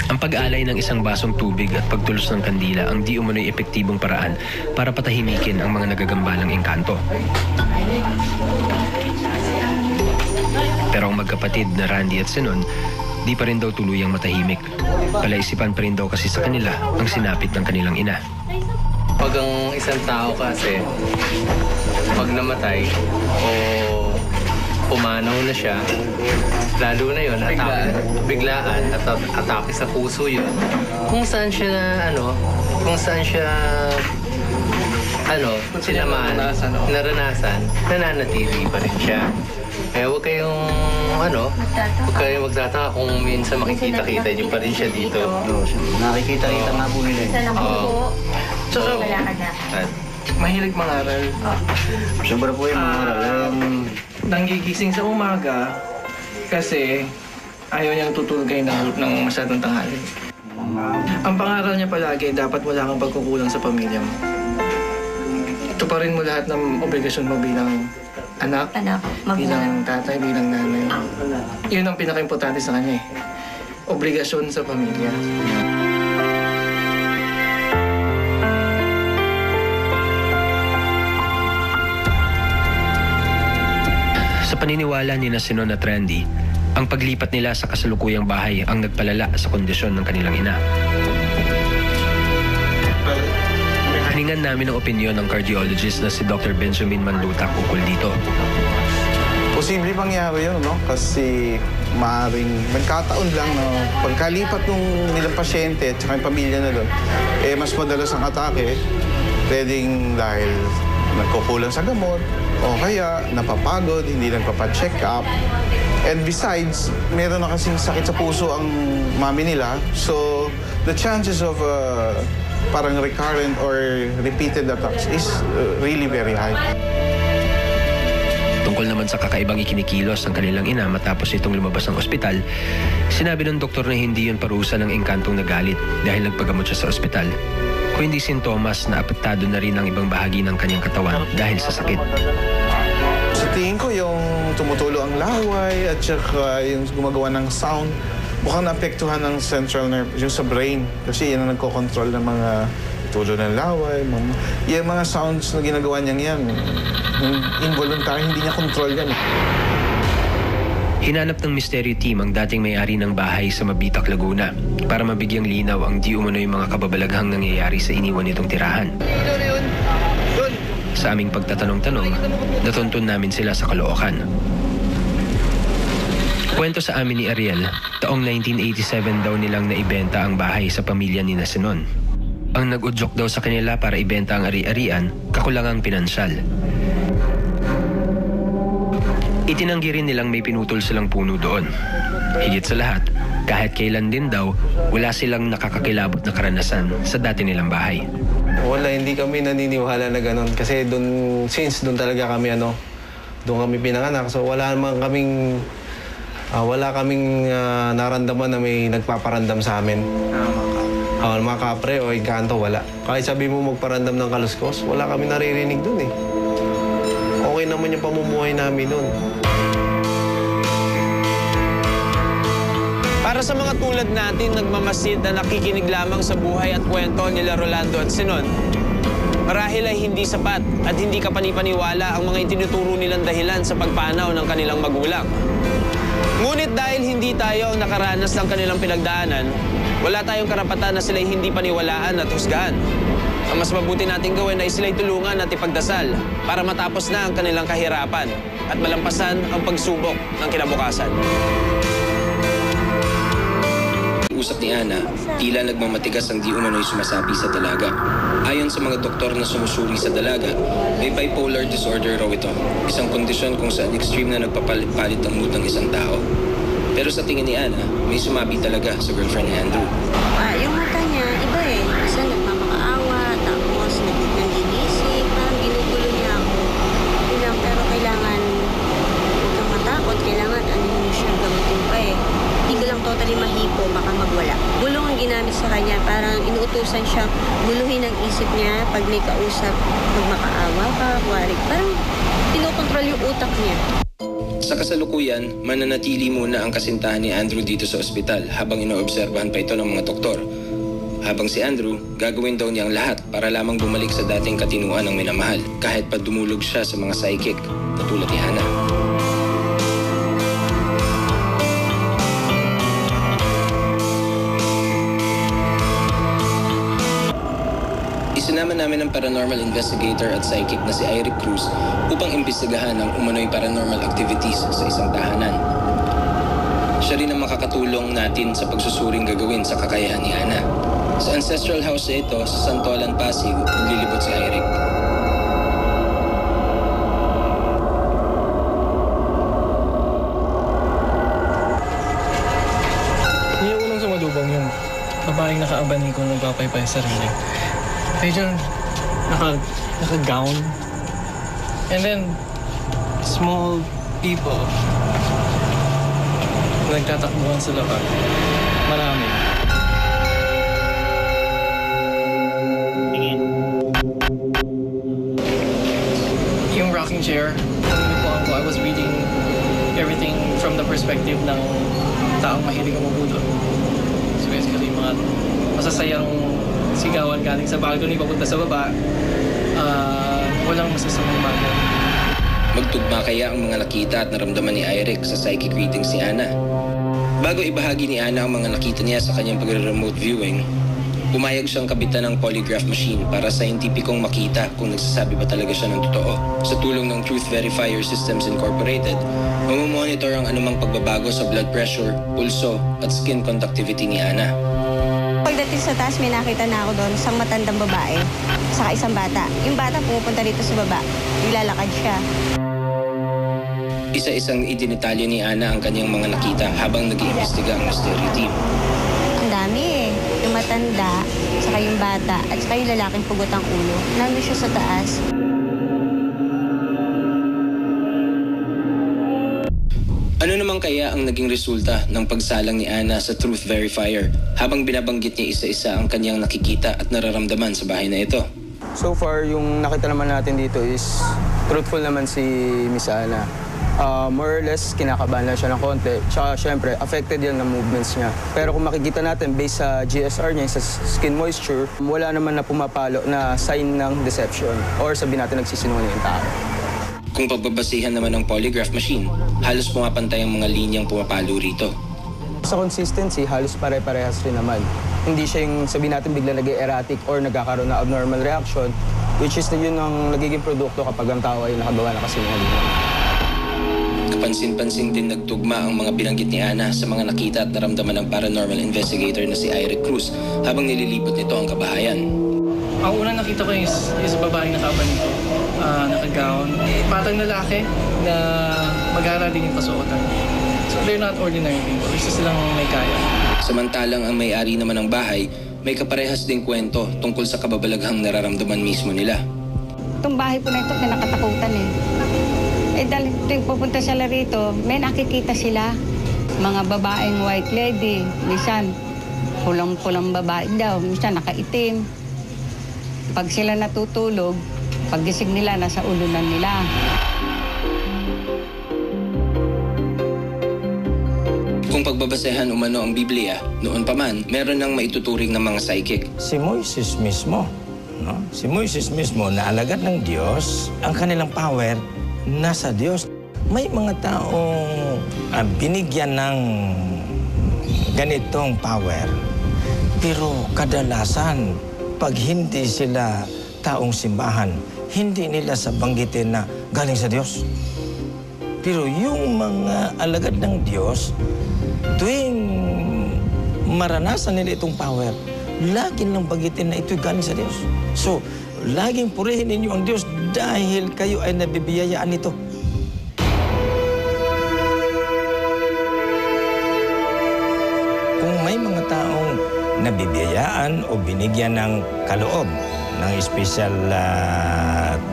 Ang pag-alay ng isang basong tubig at pagtulos ng kandila ang di umano'y epektibong paraan para patahimikin ang mga nagagambalang engkanto. Pero ang magkapatid na Randy at Sinon, di pa rin daw tuluyang matahimik. Palaisipan pa rin daw kasi sa kanila ang sinapit ng kanilang ina. Pag ang isang tao kasi, pag namatay o pumanaw na siya, lalo na yun, biglaan, atake sa puso yun. Kung saan siya sinamaan, naranasan, nananatili pa rin siya. Kaya huwag kayong magtataka kung minsan makikita-kita niyo pa rin siya dito. Nakikita-kita nga po nila. Tsaka, mahilig mangaral. Sobra po yung mangaral. Nanggigising sa umaga kasi ayaw niyang tutulgay ng masyadong tanghali. Ang pangaral niya palagi, dapat wala kang pagkukulang sa pamilya mo. Ito tuparin mo lahat ng obligasyon mo bilang anak, bilang tatay, bilang nanay. Yun ang pinaka-importante sa kanya eh. Obligasyon sa pamilya. Sa paniniwala ni Sinon at Randy, ang paglipat nila sa kasalukuyang bahay ang nagpalala sa kondisyon ng kanilang ina. Hiningan namin ang opinyon ng cardiologist na si Dr. Benjamin Mandutak ukol dito. Posible mangyari yun, no? Kasi maaaring nagkataon lang, no? Pagkalipat ng nilang pasyente at saka yung pamilya na doon, mas madalas ang atake. Pwedeng dahil nagkukulang sa gamot, o kaya napapagod, hindi nagpapacheck up. And besides, meron na kasing sakit sa puso ang mami nila. So, the chances of parang recurrent or repeated attacks is really very high. Tungkol naman sa kakaibang ikinikilos ng kanilang ina matapos itong lumabas ng ospital, sinabi ng doktor na hindi yun parusa ng engkantong nagalit dahil nagpagamot siya sa ospital, kundi sintomas na apektado na rin ang ibang bahagi ng kanyang katawan dahil sa sakit. Sa tingin ko yung tumutulo ang laway at saka yung gumagawa ng sound, mukhang naapektuhan ng central nerve, yung sa brain. Kasi yan ang nagkocontrol ng mga tulo ng laway. Yung mga sounds na ginagawa niya yan, involuntary, hindi niya control yan. Hinanap ng Mysterio Team ang dating may-ari ng bahay sa Mabitac, Laguna para mabigyang linaw ang di umano'y mga kababalaghang nangyayari sa iniwan nitong tirahan. Sa aming pagtatanong-tanong, natuntun namin sila sa Caloocan. Kwento sa amin ni Ariel, taong 1987 daw nilang naibenta ang bahay sa pamilya ni Sinon. Ang nag-udyok daw sa kanila para ibenta ang ari-arian, kakulangang pinansyal. Itinanggi rin nilang may pinutol silang puno doon. Higit sa lahat, kahit kailan din daw, wala silang nakakakilabot na karanasan sa dati nilang bahay. Wala, hindi kami naniniwala na ganun. Kasi since doon talaga kami, doon kami pinanganak. So wala kaming naramdaman na may nagpaparandam sa amin. Mga kapre o engkanto, wala. Kahit sabi mo magparandam ng kaluskos, wala kami naririnig doon eh. Okay naman yung pamumuhay namin doon. Para sa mga tulad natin, nagmamasid na nakikinig lamang sa buhay at kwento nila Rolando at Sinon, marahil ay hindi sapat at hindi kapanipaniwala ang mga itinuturo nilang dahilan sa pagpanaw ng kanilang magulang. Ngunit dahil hindi tayo ang nakaranas ng kanilang pinagdaanan, wala tayong karapatan na sila'y hindi paniwalaan at husgahan. Ang mas mabuti nating gawin ay sila'y tulungan at ipagdasal para matapos na ang kanilang kahirapan at malampasan ang pagsubok ng kinabukasan. Usap ni Ana, tila nagmamatigas ang di umano'y sumasapi sa dalaga. Ayon sa mga doktor na sumusuri sa dalaga, may bipolar disorder raw ito. Isang kondisyon kung saan extreme na nagpapalit-palit ang mood ng isang tao. Pero sa tingin ni Ana, may sumabi talaga sa girlfriend ni Andrew. Yung mata niya, iba eh. Kasi nagmamakaawa, tapos nanginisip, parang ginugulo niya ako. Pero kailangan huwag kang matakot, kailangan ano siya, gamutin pa eh. Hindi ko lang totally mahipo, baka magwala. Gulong ang ginamit sa kanya, parang inuutusan siya, guluhin ang isip niya pag may kausap, magmakaawa pa, warig. Parang pinokontrol yung utak niya. Sa kasalukuyan, mananatili muna ang kasintahan ni Andrew dito sa ospital habang inoobserbahan pa ito ng mga doktor. Habang si Andrew, gagawin daw niya ang lahat para lamang bumalik sa dating katinuan ng minamahal kahit pa dumulog siya sa mga psychic na tulad ni Hannah. Isinama namin ang paranormal investigator at psychic na si Eric Cruz upang imbestigahan ang umano'y paranormal activities sa isang tahanan. Siya rin ang makakatulong natin sa pagsusuring gagawin sa kakayahan ni Hannah. Sa ancestral house na ito sa Santolan, Pasig, naglilibot si Eric. Yung unang sumalubong yung babaeng nakaabani kung nagpapaypay sa sarili. Medyo naka-gown. And then, small people. Nagtatakbuhan sa labas. Marami. perspective ng taong mahilig umubudol. So basically, mga masasayang sigawan galing sa balcony papunta sa baba, walang masasamang bagay. Magtugma kaya ang mga nakita at naramdaman ni Eric sa psychic readings ni Ana? Bago ibahagi ni Ana ang mga nakita niya sa kanyang pagre-remote viewing, pumayag siyang kabitan ng polygraph machine para scientificong makita kung nagsasabi ba talaga siya ng totoo. Sa tulong ng Truth Verifier Systems Incorporated, mamomonitor ang anumang pagbabago sa blood pressure, pulso at skin conductivity ni Ana. Pagdating sa taas, may nakita na ako doon, isang matandang babae, saka isang bata. Yung bata pumupunta dito sa baba, naglalakad siya. Isa-isang idinitalyo ni Ana ang kanyang mga nakita habang nag-iimbestiga ang mystery team. Ang dami eh. Yung matanda, saka yung bata, at saka yung lalaking pugot ang ulo. Nandun siya sa taas. Ano naman kaya ang naging resulta ng pagsalang ni Ana sa Truth Verifier habang binabanggit niya isa-isa ang kanyang nakikita at nararamdaman sa bahay na ito? So far, yung nakita naman natin dito is truthful naman si Miss Ana. More or less, kinakabahan lang siya ng konti. Tsaka, syempre, affected yan ng movements niya. Pero kung makikita natin, based sa GSR niya, sa skin moisture, wala naman na pumapalo na sign ng deception or sabihin natin nagsisinungaling yung tao. Kung pagbabasihan naman ng polygraph machine, halos pumapantay ang mga linyang pumapalo rito. Sa consistency, halos pare-parehas rin naman. Hindi siya yung sabihin natin bigla nag-erratic or nagkakaroon na abnormal reaction, which is yun ang nagiging produkto kapag ang tao ay nakagawa na kasinungalingan. Kapansin-pansin din nagtugma ang mga binanggit ni Ana sa mga nakita at naramdaman ng paranormal investigator na si Eric Cruz habang nililibot nito ang kabahayan. Ang unang nakita ko is babaeng nakabanito, nakagown. Batang lalaki na mag-aaral din yung kasuotan. So they're not ordinary people, isa silang may kaya. Samantalang ang may-ari naman ng bahay, may kaparehas ding kwento tungkol sa kababalaghang nararamdaman mismo nila. Itong bahay po na ito, pinakatakutan eh. Dahil tuwing pupunta sila rito, may nakikita sila. Mga babaeng white lady, minsan pulang-pulang babae daw, minsan nakaitim. Pag sila natutulog, paggising nila, nasa ulunan nila. Kung pagbabasehan umano ang Biblia, noon pa man, meron nang maituturing ng mga psychic. Si Moises mismo, no? Si Moises mismo na alagad ng Diyos, ang kanilang power nasa Diyos. May mga taong binigyan ng ganitong power. Pero kadalasan, pag hindi sila taong simbahan, hindi nila sabanggitin na galing sa Diyos. Pero yung mga alagad ng Diyos, tuwing maranasan nila itong power, lagi lang bagitin na ito'y galing sa Diyos. So, laging purihin ninyo ang Diyos dahil kayo ay nabibiyayaan nito. Kung may mga taong nabibiyayaan o binigyan ng kaloob, ng special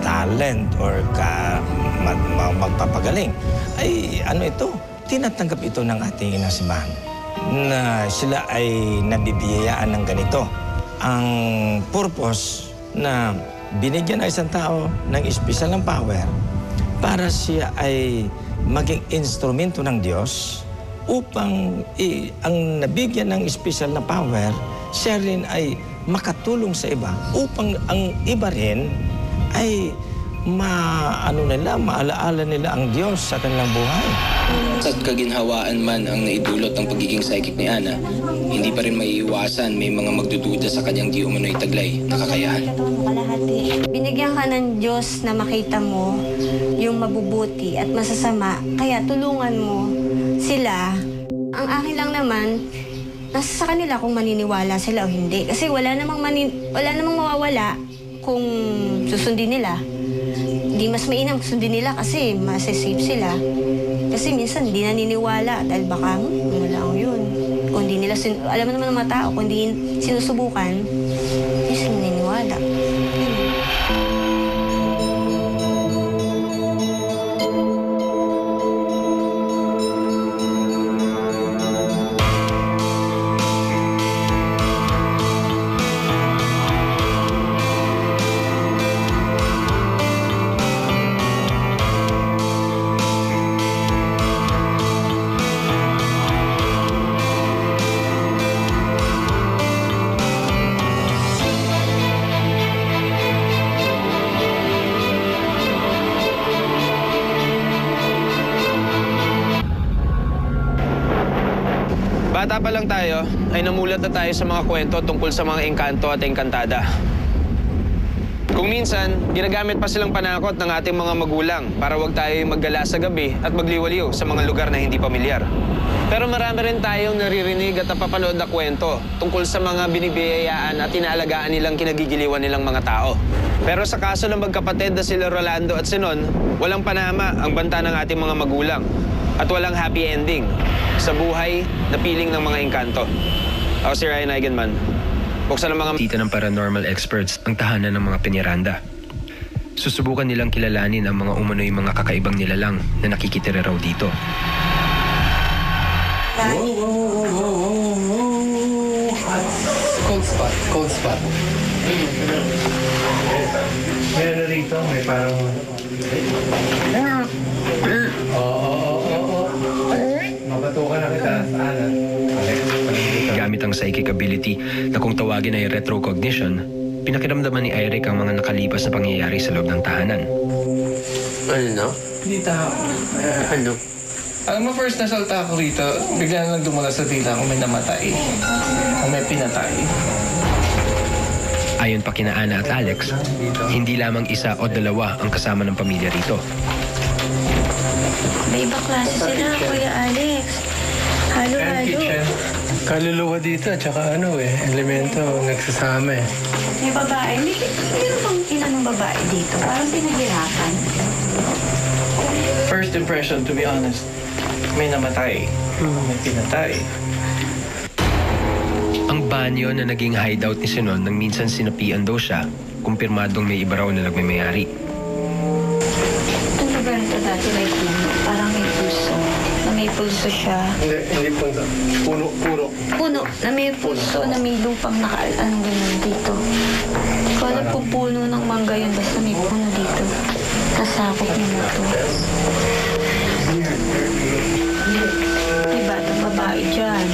talent or magpapagaling, ay ano ito? Tinatanggap ito ng ating inang simbahan na sila ay nabibiyayaan ng ganito. Ang purpose na binigyan ng isang tao ng espesyal ng power para siya ay maging instrumento ng Diyos upang ang nabigyan ng espesyal na power, siya rin ay makatulong sa iba upang ang iba rin ay maalaala nila ang Diyos sa kanilang buhay. At kaginhawaan man ang naidulot ng pagiging psychic ni Ana, hindi pa rin maiiwasan may mga magdududa sa kanyang di umano'y taglay na kakayahan. Binigyan ka ng Diyos na makita mo yung mabubuti at masasama, kaya tulungan mo sila. Ang akin lang naman, nasa sa kanila kung maniniwala sila o hindi. Kasi wala namang mawawala kung susundin nila. Hindi mas mainam sundin nila kasi masasave sila. Kasi minsan hindi naniniwala dahil baka ano lang yun. Kung hindi nila, alam mo naman ng mga tao, kung hindi sinusubukan, hindi sila naniniwala. Bata pa lang tayo, ay namulat na tayo sa mga kwento tungkol sa mga engkanto at engkantada. Kung minsan, ginagamit pa silang panakot ng ating mga magulang para wag tayo maggala sa gabi at magliwaliw sa mga lugar na hindi pamilyar. Pero marami rin tayong naririnig at napapanood na kwento tungkol sa mga binibiyayaan at inaalagaan nilang kinagigiliwan nilang mga tao. Pero sa kaso ng magkapatid na sila Rolando at Sinon, walang panama ang banta ng ating mga magulang at walang happy ending sa buhay na piling ng mga engkanto. Ako si Ryan Eigenman. Buksan ang mga Tita ng paranormal experts ang tahanan ng mga Peñaranda. Susubukan nilang kilalanin ang mga umano'y mga kakaibang nilalang na nakikitira raw dito. Cold spot, cold spot. Meron rito, may parang... Mabatukan na kita sa anan. Gamit ang psychic ability na kung tawagin ay retrocognition, pinakiramdaman ni Eric ang mga nakalipas na pangyayari sa loob ng tahanan. Ano? Hindi tao. Ano? Alam mo, first nasalta ako rito, bigla na lang dumula sa tila kung may namatay. Kung may pinatay. Ayon pa kina Ana at Alex, hindi lamang isa o dalawa ang kasama ng pamilya rito. May iba klase sila, Kuya Alex. Halo-halo. Kaluluwa dito, tsaka elemento, nagsasama eh. May babae. Meron bang ilan ng babae dito? Parang pinaghirapan. First impression, to be honest, may namatay. May pinatay. Ang banyo na naging hideout ni Sinon nang minsan sinapian daw siya, kumpirmadong may iba raw na nagmamayari. Ang lugar nito dati may puno. Parang may puso. Na may pulso siya. Hindi puno. Puno. Puno. Na may puso. Na may lupang nakaalang ganun dito. Ikaw alam kung puno ng mangga yun. Basta may puno dito. Kasakop niyo na ito. May batang babae dyan.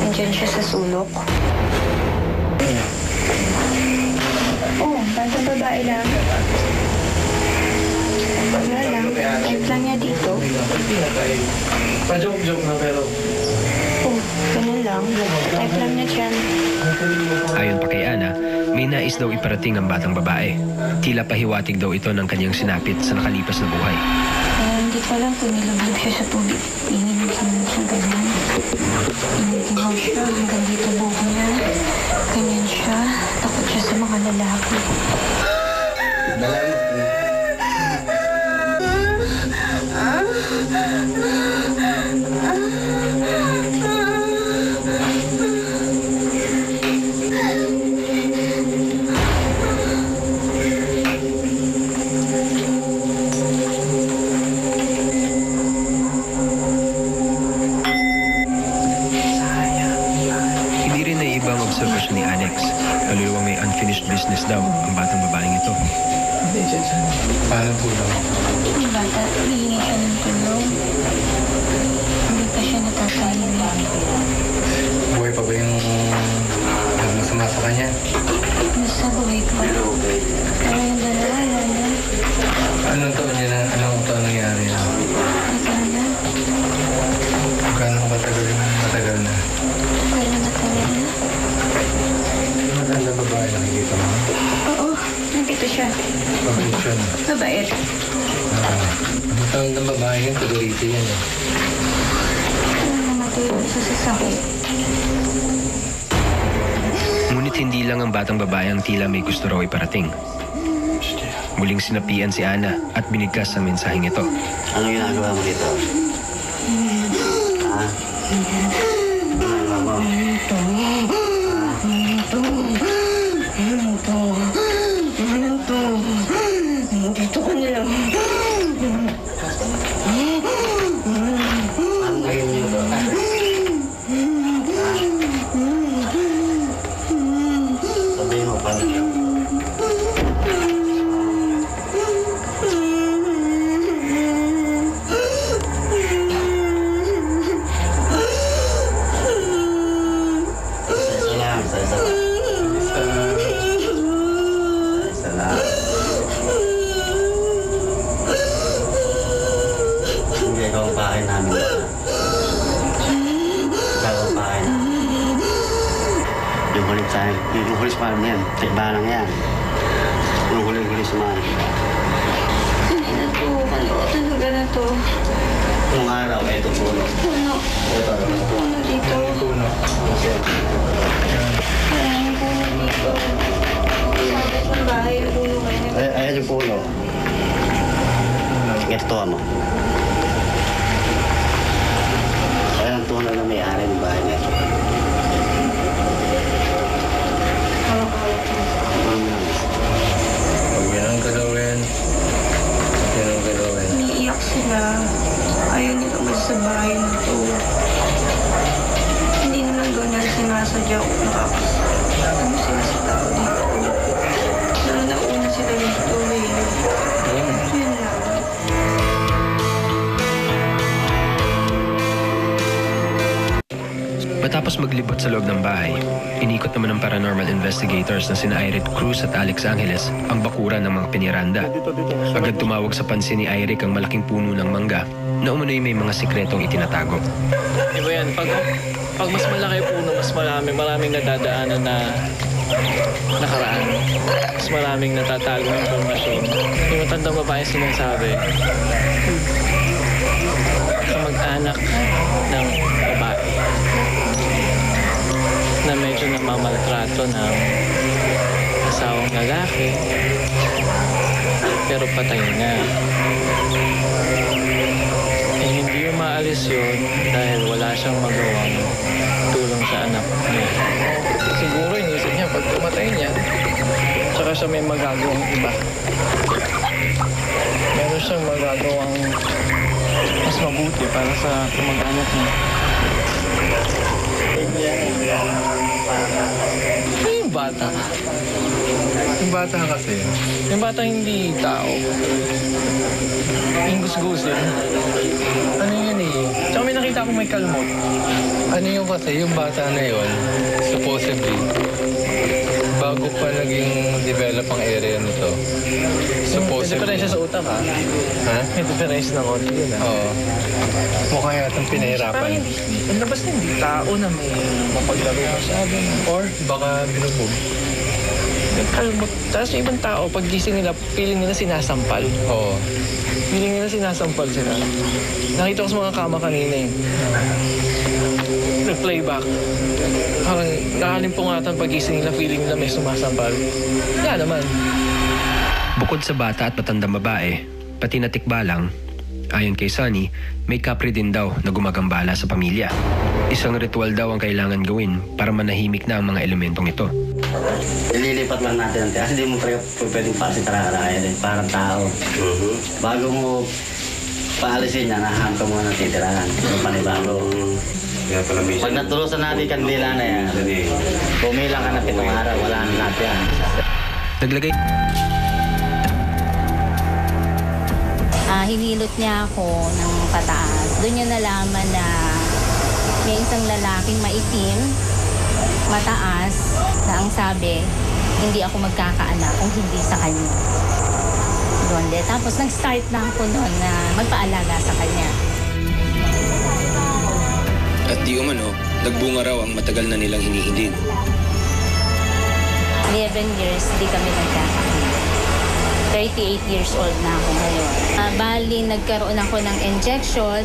Andyan siya sa sulok. Oh, batang babae lang. Wala lang. Type lang niya dito. Pa-joke na pero... Oh, ganun lang. Type lang niya dyan. Ayon pa kay Ana, may nais daw iparating ang batang babae. Tila pahiwatig daw ito ng kanyang sinapit sa nakalipas na buhay. Hindi ko alam kung nilaglag siya sa tubig. Ininig siya ganyan. Inigihaw siya hanggang dito buhok niya. Ganyan siya. Takot siya sa mga lalaki. Observation ni Alex. Kaluluwang may unfinished business daw ang batang babaeng ito. Paano tulong? Yung bata, hihingi siya ng tulong. Hindi pa siya natatahimik. Buhay pa ba yung masama sa kanya? Nasa buhay pa. Pero yung dalawa, wala. Anong taon niya na? Anong taon nangyari na? Matagal na. Gano'ng matagal na? Matagal na. Maganda babae nakikita mo? Oo, nandito siya. Mabait siya na. Mabait. Ang taon ng babae yan, kaguriti yan eh. Namatay sa sasakit. Ngunit hindi lang ang batang babae ang tila may gusto raw iparating. Muling sinapian si Ana at binigkas ang mensaheng ito. Ano ginagawa mo dito? Ha? Dito ka na lang. Sabihin mo, paano siya? Ikaw ang bahay namin. Ikaw ang Yung huli sa akin. Yung huli sa paano yan. Tikbalang yan. Yung huli sa mga. Kanina to. Talaga na to. Nung araw, ito puno. Puno. Puno dito. Puno. Ayan, puno dito. Sabi sa bahay, puno kayo. Ayan yung puno. Ito mo. Ayan ang puno na may-ari ng bahay na ito. Huwag yan ang galawin. Yan ang galawin. Umiiyak sila. Ayaw nila umalis sa bahay na to. Hindi naman doon nila sinasadya kung nakapos. Ano sila sa tao dito? Nauna sila dito eh. Yun lang. Matapos maglibot sa loob ng bahay, inikot naman ng paranormal investigators na sina Irene Cruz at Alex Angeles ang bakuran ng mga piniranda. Agad tumawag sa pansin ni Irene ang malaking puno ng mangga na umano'y may mga sikretong itinatago. Iba yan, pag mas malaki puno, mas maraming nadadaanan na nakaraan. Mas maraming natatago ng informasyon. Yung matandang babae sinasabi, kamag-anak ng babae na medyo namamaltrato ng asawang lalaki pero patay na. Eh, hindi yung maalis yun dahil wala siyang magawang tulong sa anak niya. Siguro inisip niya pag tumatay niya, tsaka siya may magagawang iba. Meron siyang magagawang mas mabuti para sa kamag-anak niya. Yung bata. Yung bata kasi. Yung bata hindi tao. Ingus-gusin. Ano yun eh? Tsaka may nakita akong may kalmot. Ano yung kasi, yung bata na yun, supposedly, bago pa naging develop ang area nito. May diferensya sa utak ha? Ha? May diferensya ng konti yun ha? Oo. Mukha yatang pinahirapan. Ang labas na hindi tao na may mapaglaro masyado na. Or baka binubog. Kalmot. Tapos yung ibang tao, pag gising nila, feeling nila sinasampal. Oo. Feeling nila sinasampal sila. Nakita ko sa mga kama kanina eh. Nag-playback. Parang nakalimpungatan pag gising nila, feeling nila may sumasampal. Yan naman. Bukod sa bata at matandang babae, pati na tikbalang, ayon kay Sunny, may kapre din daw na gumagambala sa pamilya. Isang ritual daw ang kailangan gawin para manahimik na ang mga elementong ito. Ililipat lang natin ang kasi di mo pwedeng pasitararayan eh, parang tao. Bago mo paalisin niya, naham ka muna titirahan. Panibago. Pag natulusan natin kandila na yan, pumilang ka na 7 araw, wala na natin yan. Naglagay... Hinilot niya ako ng pataas. Doon niya nalaman na may isang lalaking maitim, mataas, na ang sabi, hindi ako magkakaanak kung hindi sa kanya. Doon din. Tapos nag-start na ako noon na magpaalaga sa kanya. At di umano, nagbunga raw ang matagal na nilang hinihiling. 11 years, di kami nagkakakita. 38 years old na ako ngayon. Bali, nagkaroon ako ng injection.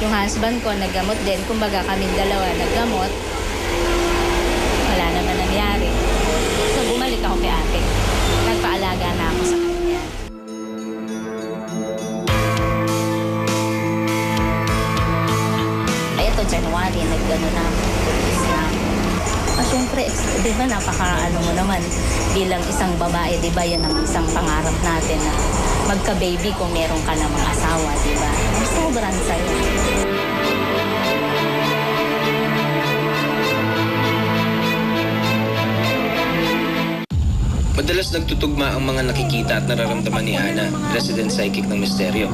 Yung husband ko, naggamot din. Kumbaga, kaming dalawa naggamot. Wala naman nangyari. So, bumalik ako kay ate. Nagpaalaga na ako sa kanya. Ay, ito, January, nagano na ako. Siyempre, di ba, napaka-ano mo naman, bilang isang babae, di ba, yan ang isang pangarap natin na magka-baby kung meron ka namang asawa, di ba? Sobrang saya. Madalas nagtutugma ang mga nakikita at nararamdaman ni Ana, resident psychic ng misteryo.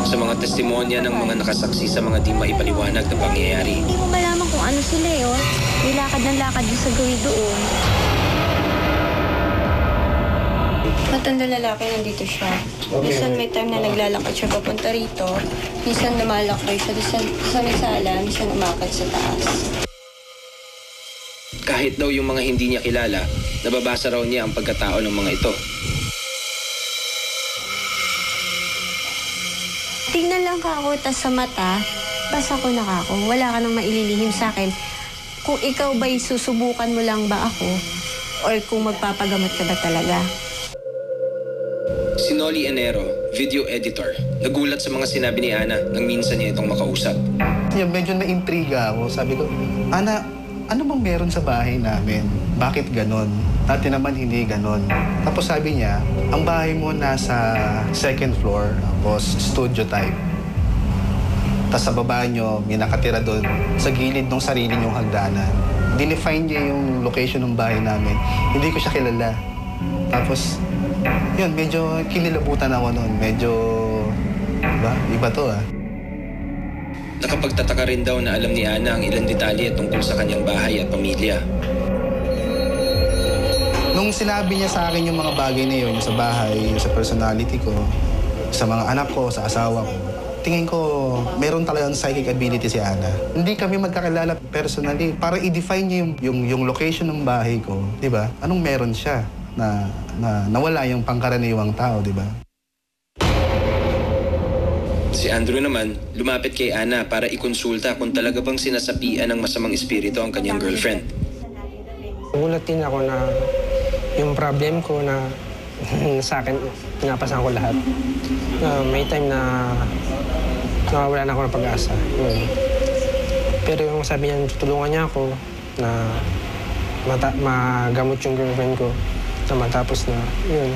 Sa mga testimonya ng mga nakasaksi sa mga di maipaliwanag na pangyayari. Hindi mo malaman kung ano sila yun. Nilakad ng lakad yung sa gawin doon. Matanda lalaki, nandito siya. Minsan may time na naglalakad siya papunta rito. Minsan lumalakbay siya sa may sala, minsan umakad sa taas. Kahit daw yung mga hindi niya kilala, nababasa raw niya ang pagkatao ng mga ito. Tingnan lang ka ako, tas sa mata, basta ko na ako. Wala ka nang maililihim sa akin. Kung ikaw ba'y susubukan mo lang ba ako, or kung magpapagamot ka ba talaga? Si Nolly Enero, video editor, nagulat sa mga sinabi ni Ana nang minsan niya itong makausap. Medyo na-intriga ako. Sabi ko, Ana, ano bang meron sa bahay namin? Bakit ganon? Dati naman hindi ganon. Tapos sabi niya, ang bahay mo nasa second floor, tapos studio type. Tapos sa baba nyo, may nakatira doon sa gilid ng sarili niyong hagdanan. Dinefine niya yung location ng bahay namin. Hindi ko siya kilala. Tapos, yun, medyo kinilabutan ako noon. Medyo, iba to ah. Nakapagtataka rin daw na alam ni Ana ang ilang detalye tungkol sa kanyang bahay at pamilya. Nung sinabi niya sa akin yung mga bagay na yun, sa bahay, sa personality ko, sa mga anak ko, sa asawa ko, tingin ko meron talagang psychic ability si Ana. Hindi kami magkakilala personally. Para i-define niya yung location ng bahay ko, di ba? Anong meron siya na nawala yung pangkaraniwang tao, di ba? Si Andrew naman, lumapit kay Ana para ikonsulta kung talaga bang sinasapian ng masamang espiritu ang kanyang girlfriend. Nagulat din ako na yung problem ko na sa akin, pinapasan ko lahat. May time na nawawala na ako ng pag-asa. Pero yung sabi niya, tutulungan niya ako na magamot yung girlfriend ko na matapos na yun.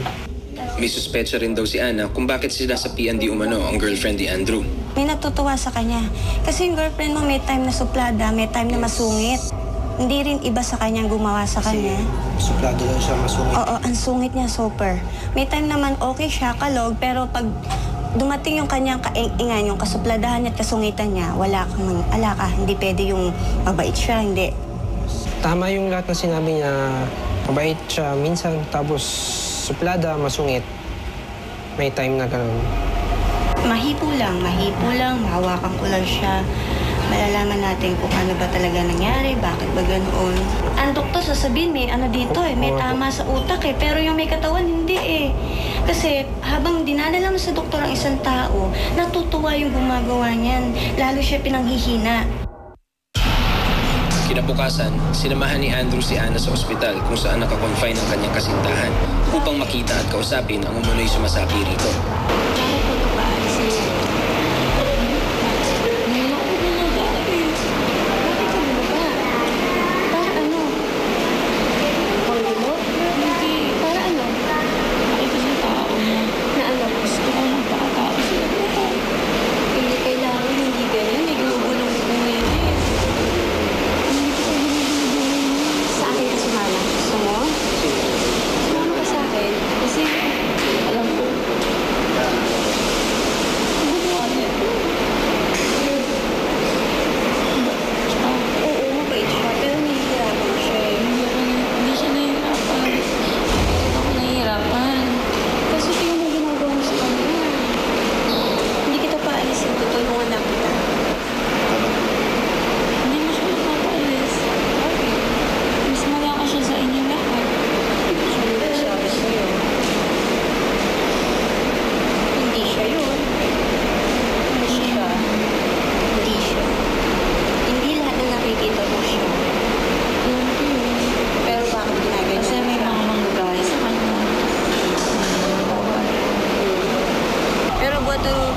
May suspecha rin daw si Ana kung bakit sinasapian di umano ang girlfriend ni Andrew. May natutuwa sa kanya. Kasi yung girlfriend mo may time na suplada, may time na masungit. Hindi rin iba sa kanyang gumawa sa kanya. Suplado lang siya, masungit. Oo, ang sungit niya super. May time naman okay siya, kalog, pero pag dumating yung kanyang kaingan, yung kasupladahan niya at kasungitan niya, wala ka. Hindi pwede yung mabait siya, hindi. Tama yung lahat na sinabi niya. Mabait siya minsan, tapos suplada, masungit. May time na gano'n. Mahipo lang, mahawakan ko lang siya. Malalaman natin kung ano ba talaga nangyari, bakit ba ganoon. Ang doktor sasabihin may ano dito may tama sa utak pero yung may katawan hindi Kasi habang dinadala mo sa doktor ang isang tao, natutuwa yung gumagawa niyan, lalo siya pinanghihina. Kinabukasan, sinamahan ni Andrew si Ana sa ospital kung saan nakakonfine ang kanyang kasintahan upang makita at kausapin ang umunoy sumasapi rito.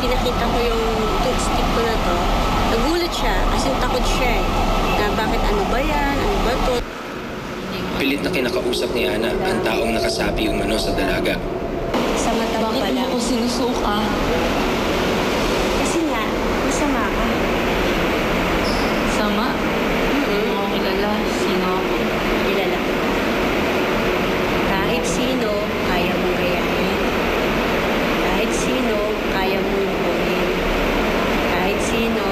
Pinakita ko yung toothstick ko na to, nagulat siya kasi takot siya na bakit ano ba yan, ano ba to. Pilit na kinakausap ni Ana ang taong nakasapi umano sa dalaga. Sa mata mo pala. Bakit mo ako sinusuka? Kasi nga, masama ka. Sama? Hindi mo ako kilala. Sino ako? Kilala ko. Kahit sino, kaya mong gayahin. Kahit sino, kaya mong lubuhin. Kahit sino,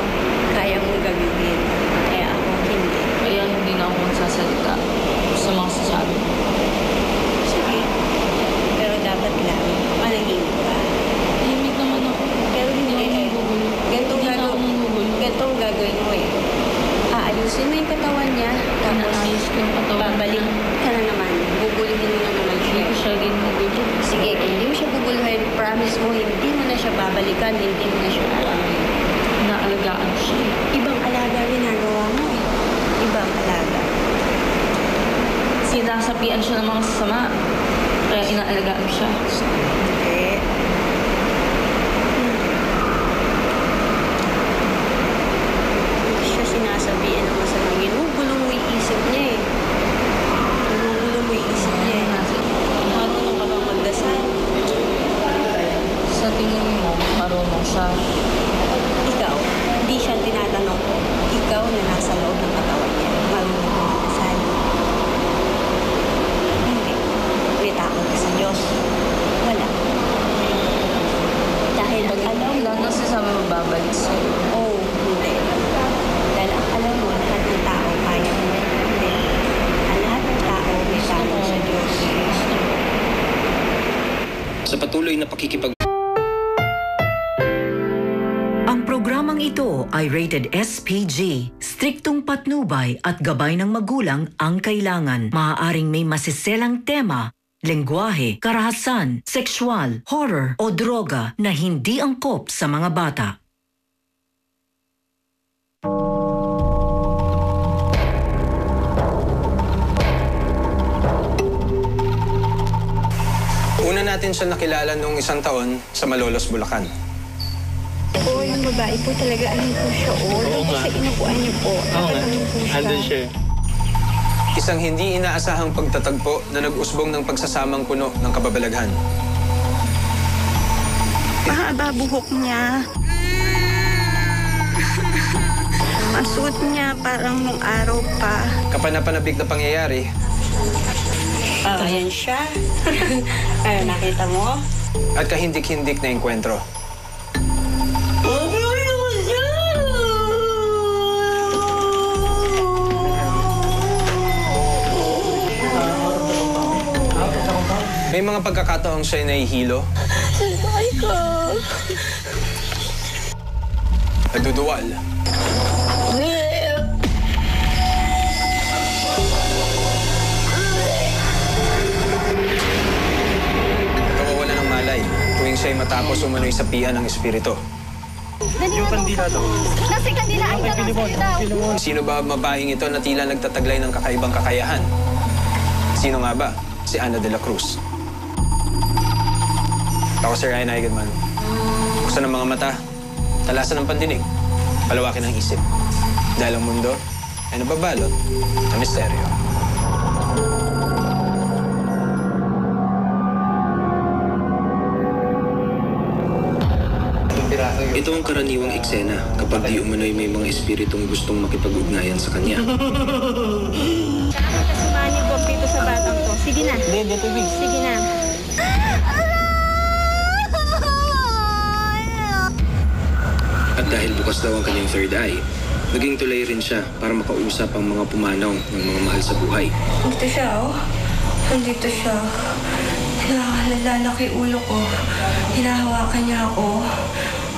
kaya mong gagawin. Kaya ako hindi. Kaya hindi na ako magsasalita sa mga sasabi mo. Sige. Pero dapat lang, manahimik ka. Tahimik naman ako. balikan, hindi mo na siya alam. Naalagaan siya. Ibang alaga ginagawa mo eh. Ibang alaga. Sinasapian siya ng mga sasama. Kaya inaalagaan siya. Hindi. Hindi siya sinasabihan ng masama. Ginugulo mo yung isip niya eh. Ginugulo mo yung isip niya eh. Marunong ka bang magdasal? Sa tingin mo, marunong siya. Ikaw, hindi siya tinatanong ko. Ikaw na nasa loob ng katawan niya. Marunong ka magdasal. Hindi. May takot ka sa Diyos. Wala. Dahil ang alam mo... Ilan na sasabi mo babalik sa'yo? Oo, hindi. Dahil ang alam mo, lahat ng tao kaya mo. Hindi. Ang lahat ng tao may takot sa Diyos. Sa patuloy na pakikipag Ang programang ito ay rated SPG. Striktong patnubay at gabay ng magulang ang kailangan. Maaaring may masiselang tema, lengguwahe, karahasan, sexual, horror o droga na hindi angkop sa mga bata. Una natin siya nakilala noong 1 taon sa Malolos, Bulacan. Oo, yung babae po talaga, alam po siya. Oo nga. Sa inupuan niyo po. Oo nga. Andun siya. Isang hindi inaasahang pagtatagpo na nag-usbong ng pagsasamang puno ng kababalaghan. Mahaba buhok niya. Ang suot niya parang nung araw pa. Kapanapanabik na pangyayari. Ayan siya. Ano, nakita mo? At kahindik-hindik na enkwentro. May mga pagkakataong siya'y nahihilo. Sandali ka. Naduduwal. Nawawala ng malay tuwing siya'y matapos umano'y sapian ng espiritu. Yung kandila daw. Nasa kandilaan ka daw. Sino ba mabahing ito na tila nagtataglay ng kakaibang kakayahan? Sino nga ba? Si Ana de la Cruz. Ako si Ryan Eigenman. Buksan ng mga mata, talasan ng pandinig, palawakin ang isip. Dahil ang mundo ay nababalot ng misteryo. Ito ang karaniwang eksena kapag di umano'y may mga espiritong gustong makipag-ugnayan sa kanya. Kasamahan niyo po dito sa batang to. Sige na. Hindi, tubig. Sige na. At dahil bukas daw ang kanyang third eye, naging tulay rin siya para makausap ang mga pumanaw ng mga mahal sa buhay. Dito siya, oh. Nandito siya. Nalalaki ulo ko. Hinahawakan niya ako.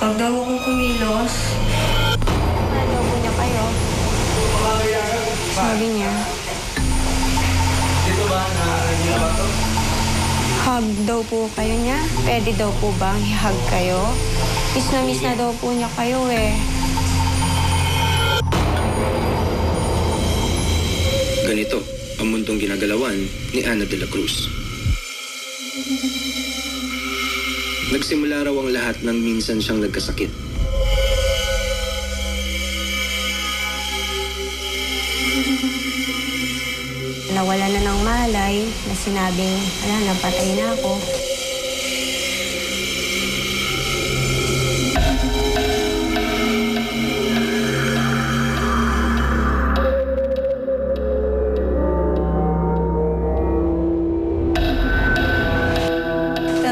Huwag daw akong kumilos. Ano po niya kayo? Sabi niya. Dito ba? Hug daw po kayo niya. Pwede daw po bang i-hug kayo? Miss na daw po niya kayo eh. Ganito ang mundong ginagalawan ni Ana de la Cruz. Nagsimula raw ang lahat nang minsan siyang nagkasakit. Nawala na ng malay na sinabing, ala, napatay na ako.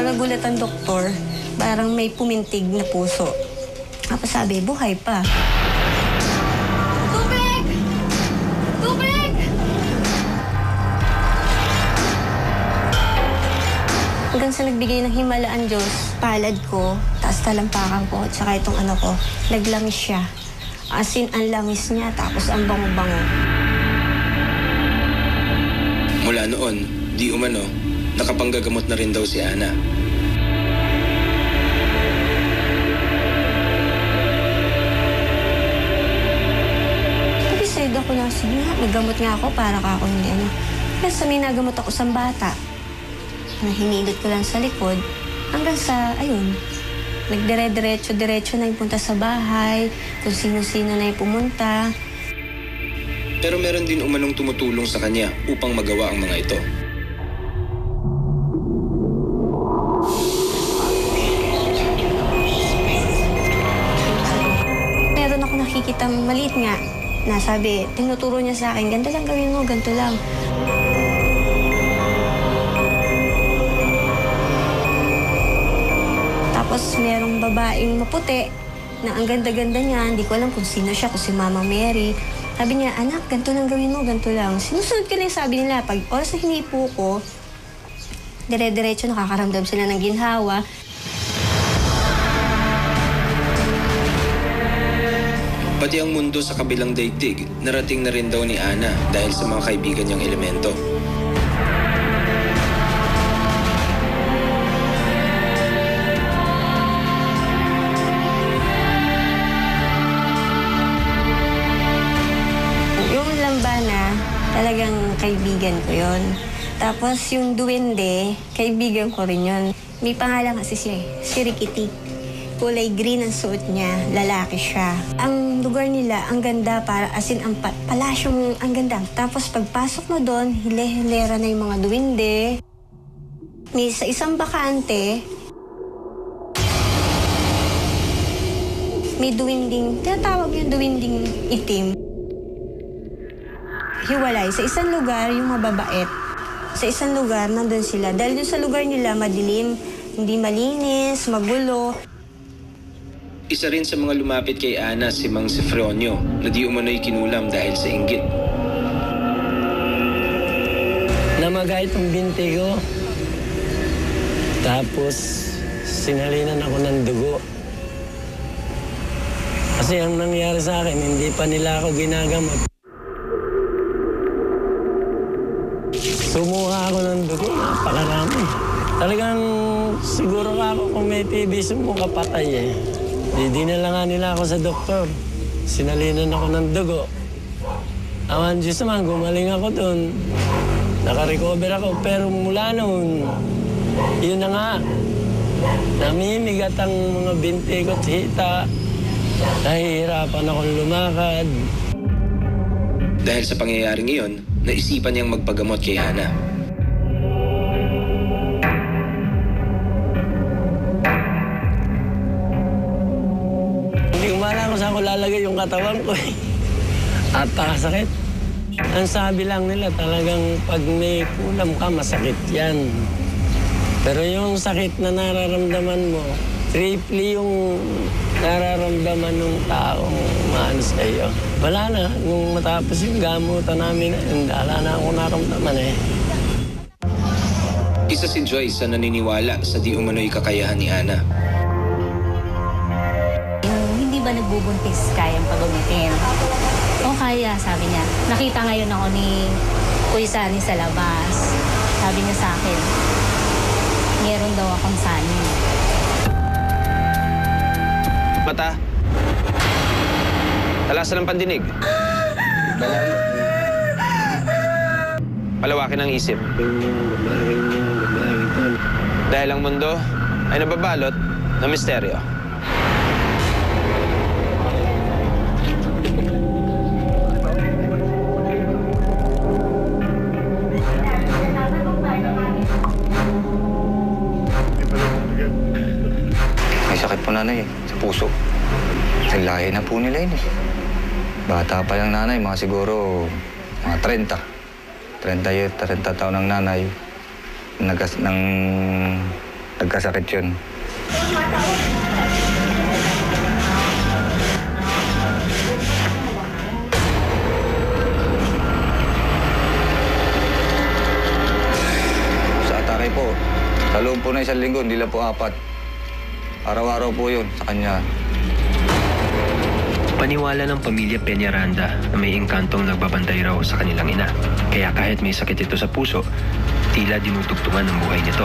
Nagulat ang doktor, parang may pumintig na puso. Tapos sabi, buhay pa. Tubig! Tubig! Hanggang sa nagbigay ng himala ang Diyos, palad ko, taas talampakan ko, at saka itong ano ko, naglangis siya. As in, ang langis niya, tapos ang bango-bango. Mula noon, di umano, nakapanggagamot na rin daw si Ana. ko na, sige nga, nagamot nga ako para ka ako hindi ano. Kasi may nagamot ako sa bata. Hinilot ko lang sa likod. Hanggang sa, ayun, nagdire-diretso na yung punta sa bahay, kung sino-sino na yung pumunta. Pero meron din umanong tumutulong sa kanya upang magawa ang mga ito. Meron ako nakikita maliit nga na sabi, tinuturo niya sa akin, ganito lang gawin mo, ganito lang. Tapos merong babaeng maputi na ang ganda-ganda niya, hindi ko alam kung sino siya, kung si Mama Mary. Sabi niya, anak, ganito lang gawin mo, ganito lang. Sinusunod ko lang yung sabi nila. Pag oras na hinipo ko, dire-diretso nakakaramdam sila ng ginhawa. Pati ang mundo sa kabilang daigdig, narating na rin daw ni Ana dahil sa mga kaibigan niyang elemento. Talagang kaibigan ko yon. Tapos yung duwende, kaibigan ko rin yun. May pangalan kasi siya, si Rikiti. Kulay green ang suot niya, lalaki siya. Ang lugar nila, ang ganda para asin ang palasyong ang ganda. Tapos pagpasok mo doon, hile-hilera na yung mga duwende. May sa isang bakante, may duwinding, tinatawag yung duwinding itim. Hiwalay. Sa isang lugar, yung mababait. Sa isang lugar, nandun sila. Dahil doon sa lugar nila, madilim, hindi malinis, magulo. Isa rin sa mga lumapit kay Ana si Mang Sifronio na di umano'y kinulam dahil sa inggit. Namagay itong binti ko. Tapos, sinalinan ako ng dugo. Kasi ang nangyari sa akin, hindi pa nila ako ginagamot. Sumuha ako ng dugo, napakarami. Talagang siguro ka ako kung may TB, sumuha patay eh. Dinala nga nila ako sa doktor. Sinalinan ako ng dugo. Awan Diyos naman, gumaling ako doon. Nakarecover ako, pero mula noon, yun na nga. Namimigat ang mga binti ko at hita. Nahihirapan akong lumakad. Dahil sa pangyayaring iyon, naisipan niyang magpagamot kay Ana. Hindi ko malam kung saan ko lalagay yung katawan ko eh. At sakit. Ang sabi lang nila talagang pag may kulam ka, masakit yan. Pero yung sakit na nararamdaman mo, triple yung nararamdaman ng taong maano sa iyo. Wala na. Nung matapos yung gamutan namin, wala na akong naramdaman eh. Isa si Joyce na naniniwala sa di umano'y kakayahan ni Ana. Yung hindi ba nagbubuntis kayang pagamitin? O kaya, sabi niya. Nakita ngayon ako ni Kuya Sani sa labas. Sabi niya sa akin, meron daw akong sani. Mata. Talasan ng pandinig. Palawakin ang isip. Dahil ang mundo ay nababalot ng misteryo. May sakit po nanay sa puso. Naglahi na po nila yun eh. Bata pa yung nanay, mga siguro mga 30 taon ng nanay. Nagkasakit yun. Sa Ataray po, sa loob po na 1 linggo, hindi lang po 4. Araw-araw po yun sa kanya. Paniwala ng pamilya Peñaranda na may engkantong nagbabantay raw sa kanilang ina. Kaya kahit may sakit ito sa puso, tila dinutugtungan ang buhay nito.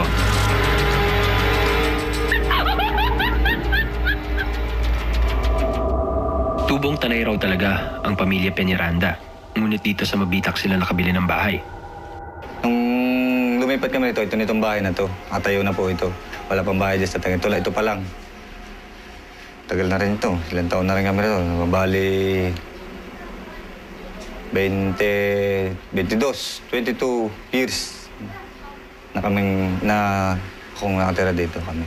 Tubong tanay raw talaga ang pamilya Peñaranda. Ngunit dito sa Mabitak sila nakabili ng bahay. Nung lumipat kami rito, ito nitong bahay na to. Nakatayo na po ito. Wala pang bahay dyan sa taga. Ito pa lang. Tagal na rin ito. Ilang taon na rin kami rito. Bali 22 years na akong nakatira dito kami.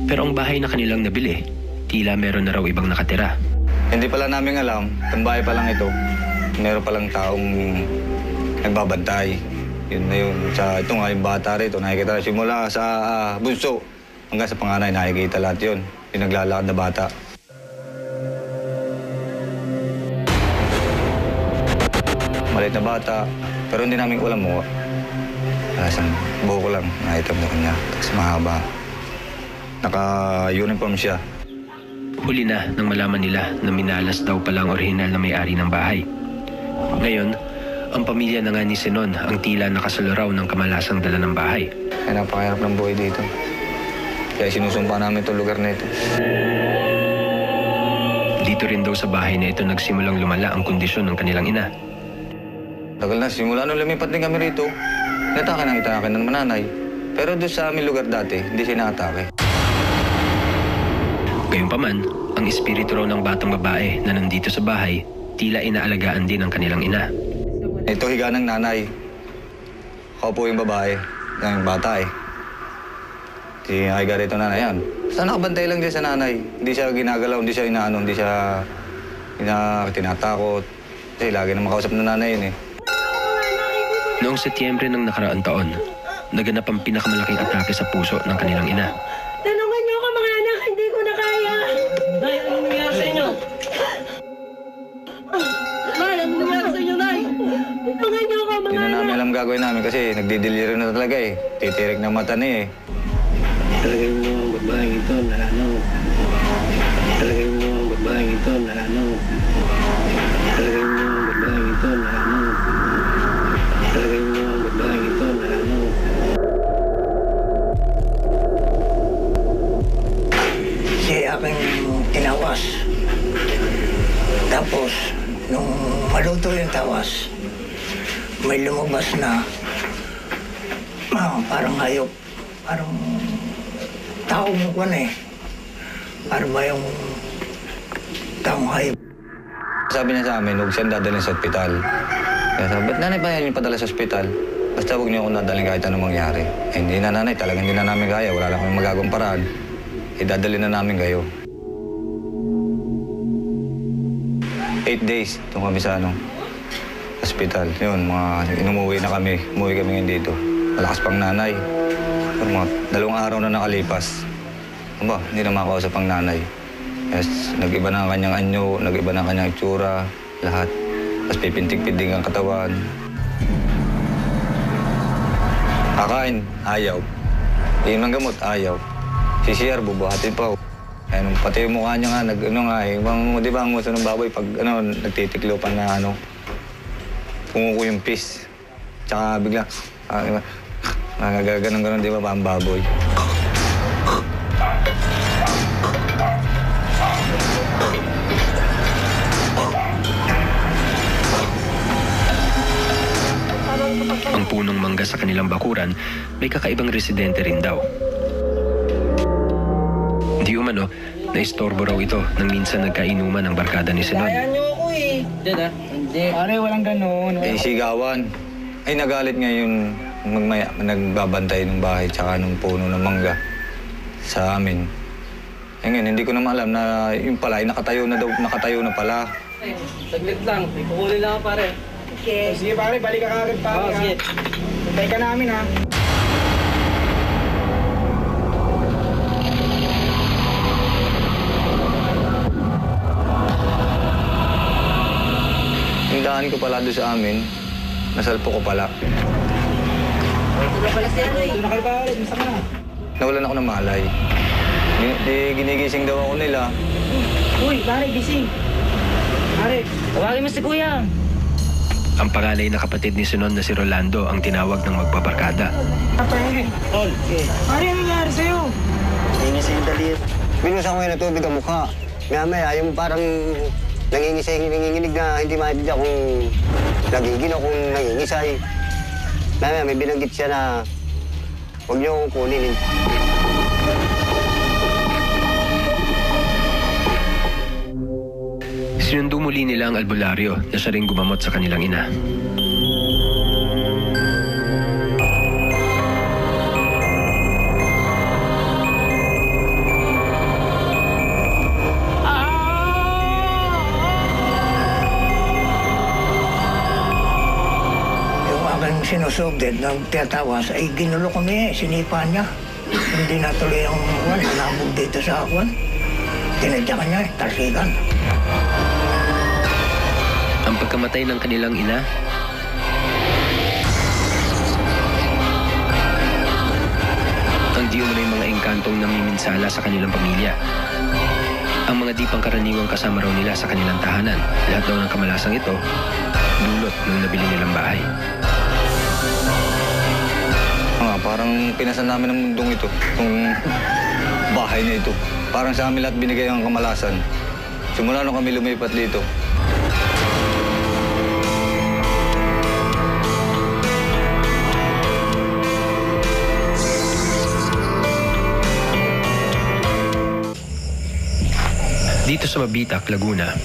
Pero ang bahay na kanilang nabili, tila meron na raw ibang nakatira. Hindi pala namin alam, itong bahay pa lang ito, meron palang taong nagbabantay. Yun na yun. Ito nga yung bata rito, nakikita rin simula sa bunso hanggang sa panganay, nakikita lahat yun. Yung naglalakad na bata. Maliit na bata, pero hindi namin alam mo. Isang buho ko lang, nakita mo kanya. Tapos mahaba. Naka-uniform siya. Huli na nang malaman nila na minalas daw pala ang orihinal na may-ari ng bahay. Ngayon, ang pamilya na nga ni Sinon ang tila nakasalaraw ng kamalasang dala ng bahay. Ay, napakahirap ng buhay dito. Kaya sinusumpa namin itong lugar na ito. Dito rin daw sa bahay na ito nagsimulang lumala ang kondisyon ng kanilang ina. Tagal na, simula nung lumipat din kami rito, natake ng itake ng mananay. Pero doon sa aming lugar dati, hindi siya nakatake. Gayunpaman, ang espiritu raw ng batang babae na nandito sa bahay, tila inaalagaan din ang kanilang ina. Ito higa ng nanay. Ako po yung babae, yung bata eh. Si higa rito nanay yan. Basta nakabantay lang siya sa nanay. Hindi siya ginagalaw, hindi siya inaano, hindi siya tinatakot. Kasi lagi na makausap ng nanay yun eh. Noong Setyembre ng nakaraang taon, naganap ang pinakamalaking atake sa puso ng kanilang ina. Tanungan niyo ako mga anak, hindi ko na kaya. Nay, anong nangyari sa inyo? Nay, anong nangyari sa inyo, Nay? Tanungan niyo ako mga anak. Hindi na namin alam gagawin namin kasi nagdidelirio na talaga eh. Titirik ng mata niya eh. Talagay mo ang babaeng ito na ano. Talagay mo ang babaeng ito na ano. Talagay mo ang babaeng ito na ano. Talagay mo ang babaeng ito na ano. Siya aking tinawas. Tapos, nung maluto yung tawas, may lumabas na parang hayop. Parang taong kwan eh. Parang ba yung taong hayop. Sabi niya sa amin, huwag siyang dadalhin sa ospital. Kaya sabi, ba't nanay ba yan yung padala sa ospital? Basta huwag niyo akong dadalhin kahit anong mangyari. Eh, hindi na nanay, talagang hindi na namin kaya. Wala lang kami magagawang paraan. Eh, dadalhin na namin kayo. 8 days, doon kami sa ospital. Yun, inumuwi na kami. Umuwi kami ngayon dito. Malakas pang nanay. Pero mga 2 araw na nakalipas. Aba, hindi na makausap ang nanay. Yes, nag-iba na ang kanyang anyo, nag-iba na ang kanyang itsura, lahat. Tapos pipintig-pintig ang katawan. Kakain, ayaw. Inom ng gamot, ayaw. Si CR, bubuhatin pa. Pati yung mukha niya nga, di ba ang gusto ng baboy pag nagtitiklopan na kumuko yung pis. Tsaka bigla, ganun-ganun, di ba ang baboy. Ang punong mangga sa kanilang bakuran, may kakaibang residente rin daw. Di umano, naistorbo raw ito nang minsan nagkainuman ang barkada ni Sinon. Kaya niyo ako eh. Hindi. Pare, walang ganun. Eh, sigawan. Ay, nagalit ngayon nagbabantay ng bahay tsaka ng puno ng mangga sa amin. Eh ngayon, hindi ko naman alam na yung pala ay nakatayo na pala. Saglit lang, ikukulin lang ako pare. Okay. Sige pare, balik ka kagad pare. Sige. Hintay ka namin ha. Yung daan ko pala doon sa amin, nasalpo ko pala. Wala pala siya na eh. Doon na kayo pare, misa ka na. Nawalan ako ng malay. Ginigising daw ako nila. Uy, pare, gising. Pare, tawagin mo si kuya. Ang panganay na kapatid ni Sinon na si Rolando ang tinawag ng magbabarkada. Pare, Pare, ano nangyari sa'yo? Hindi sa yung dalit. Binusan ko yun na tubig ang mukha. Maya-maya, yung parang nanginginig na hindi maintindihan kung nagiging o kung nangingisay. Mamaya may binanggit siya na huwag niyo akong kunin. Sinundo muli nila ang albularyo na siya rin gumamot sa kanilang ina. Yung aking sinusubdid ng tiyatawas ay ginulo kami, sinipa niya. Hindi natuloy ang nabog dito sa akwan. Tinadyakan niya, tarsikan. Ang pagkamatay ng kanilang ina, ang di umano'y mga engkantong namiminsala sa kanilang pamilya. Ang mga di pangkaraniwang kasama raw nila sa kanilang tahanan. Lahat daw ng kamalasang ito, dulot ng nabili nilang bahay. Parang pinasan namin ng mundong ito, itong bahay na ito. Parang sa amin lahat binigay ang kamalasan. Simula nung kami lumipat dito. Dito sa Mabitac, Laguna,